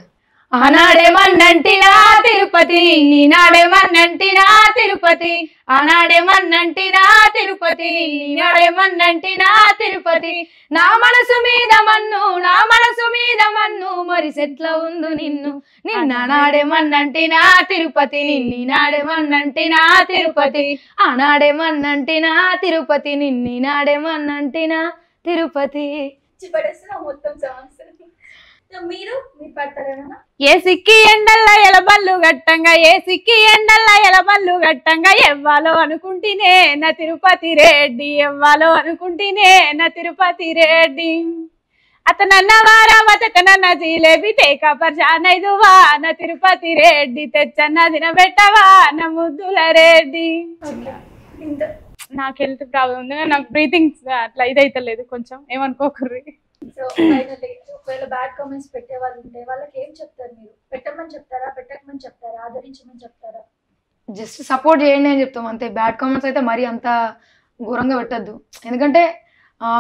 ఆనాడేమన్నంటినా తిరుపతి నీనాడేమన్నంటినా తిరుపతి ఆనాడేమన్నంటినా తిరుపతి నీనాడేమన్నంటినా తిరుపతి నా మనసు మీద మన్ను నా మనసు మీద మన్ను మరి సెట్ల ఉందు నిన్ను నిన్న నాడేమన్నంటినా తిరుపతి నిన్ని నాడేమన్నంటినా తిరుపతి ఆనాడేమన్నంటినా తిరుపతి నిన్ని నాడేమన్నంటినా తిరుపతి. పడేస్తున్నా మొత్తం సాంగ్స్. మీరు పాడతారేనా? ఏ సిక్కి ఎండల్ల ఎలబల్లు గట్టంగా ఏ సిక్కి ఎండల్ల ఎలబల్లు గట్టంగా ఎవ్వాలో అనుకుంటేనే నా తిరుపతి రెడ్డి ఎవ్వాలో అనుకుంటేనే నా తిరుపతి రెడ్డి అతనన్న వారావతనన్న జీలేబి తేక పర్షానైదువా నా తిరుపతి రెడ్డి తెచ్చన్న తినబెట్టవా నా ముద్దుల రెడ్డి. నాకు హెల్త్ ప్రాబ్లం ఉంది, నాకు బ్రీతింగ్ అట్లా ఇదైతలేదు, కొంచెం ఏమనుకోకర్రి. సో ఫైనల్లీ ఒకవేళ బ్యాడ్ కామెంట్స్ పెట్టే వాళ్ళు ఉంటే వాళ్ళకి ఏం చెప్తారు? మీరు పెట్టమని చెప్తారా, పెట్టకమని చెప్తారా, ఆదరించమని చెప్తారా? జస్ట్ సపోర్ట్ చేయండి అని చెప్తాం అంతే. బ్యాడ్ కామెంట్స్ అయితే మరీ అంత ఘోరంగా పెట్టద్దు, ఎందుకంటే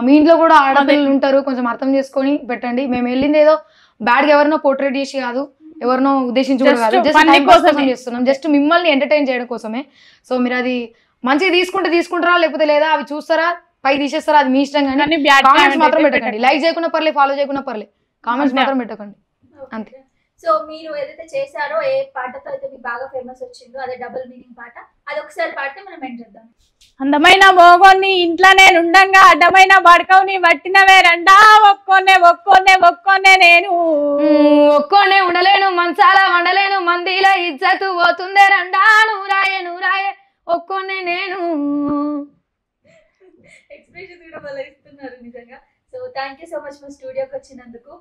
మీ ఇంట్లో కూడా ఆడపిల్లలు ఉంటారు, కొంచెం అర్థం చేసుకొని పెట్టండి. మేము వెళ్ళింది ఏదో బ్యాడ్గా ఎవరినో పోర్ట్రేట్ చేసి కాదు, ఎవరినో ఉద్దేశించి కూడా కాదు, జస్ట్ టైం కోసం చేస్తున్నాం, జస్ట్ మిమ్మల్ని ఎంటర్టైన్ చేయడం కోసమే. సో మీరు అది మంచిగా తీసుకుంటారా లేకపోతే లేదా అవి చూస్తారా పై తీసేస్తారా అది మీ ఇష్టం, కానీ కామెంట్స్ మాత్రం పెట్టకండి. లైక్ చేయకుండా పర్లేదు, ఫాలో చేయకుండా పర్లేదు, కామెంట్స్ మాత్రం పెట్టకండి అంతే. సో మీరు ఏదైతే చేశారో ఏ పాటతో అయితే మీకు బాగా ఫేమస్ వచ్చిందో అదే డబుల్ మీనింగ్ పాట, అది ఒకసారి పాడితే మనం ఎండ్ చేద్దాం. అందమైన మోగోని ఇంట్లో నేను ఉండంగా అడ్డమైన బడకవుని వట్టినవే రండా ఒక్కొనే ఒక్కొనే ఒక్కొనే నేను ఒక్కొనే ఉండలేను మంచాల వండలేను మందిలో ఇజ్జతు పోతుందే రండా నూరాయే ఒక్కొనే నేను. ఎక్స్ప్రెషన్ కూడా వాళ్ళు ఇస్తున్నారు నిజంగా. So thank you so much మా స్టూడియోకి వచ్చినందుకు.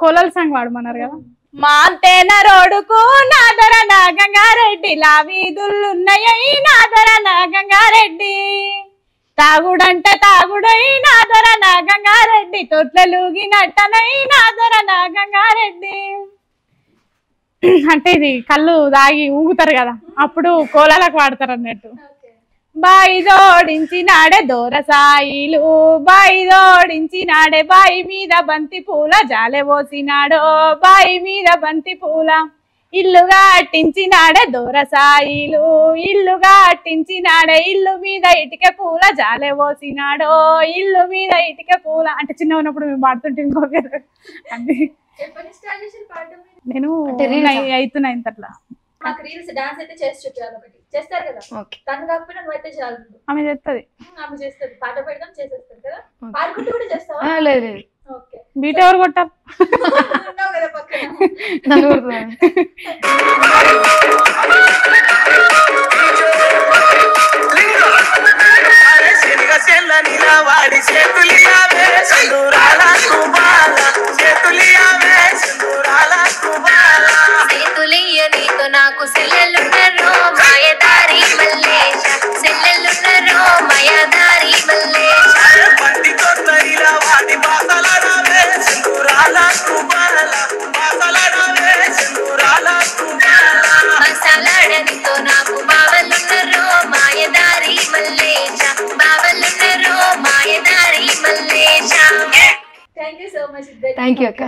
కోలల సాంగ్ వాడమన్నారు కదా. మాంతేన రోడ్డుకు నాదర నాగంగారెడ్డి లావీదులున్నాయి నాదర నాగంగారెడ్డి తాగుడంటే తాగుడై నాదర నాగంగారెడ్డి తొట్లలుగినట్టనై నాదర నాగంగారెడ్డి. అంటే ఇది కళ్ళు తాగి ఊగుతారు కదా, అప్పుడు కోలాలకు వాడతారు అన్నట్టు. బాయి జోడించినాడే దోరసాయిలు బాయి జోడించినాడే బాయి మీద బంతి పూల జాలె పోసినాడో బాయి మీద బంతి పూల ఇల్లుగా అట్టించినాడే దోరసాయిలు ఇల్లుగా అట్టించినాడే ఇల్లు మీద ఇటుక పూల జాలె పోసినాడో ఇల్లు మీద ఇటుక పూల. అంటే చిన్న ఉన్నప్పుడు మేము పాడుతుంటే ఇంకొక నేను అవుతున్నాయి అట్లా. మాకు రీల్స్ డాన్స్ అయితే చేసి చూపించాలి, ఒకటి చేస్తారు కదా, తను కాకపోయినా నువ్వైతే చాలు. ఆమె చేస్తుంది, ఆమె చేస్తుంది, పాట పెడదాం చేసేస్తుంది కదా. పాడుకుంటూ కూడా చేస్తావా? లేదు ఓకే. బీట్ ఎవరు కొట్టారు? ఉన్నావు కదా పక్కన. వాడి చేతులు మచ్. థ్యాంక్ యూ అక్క.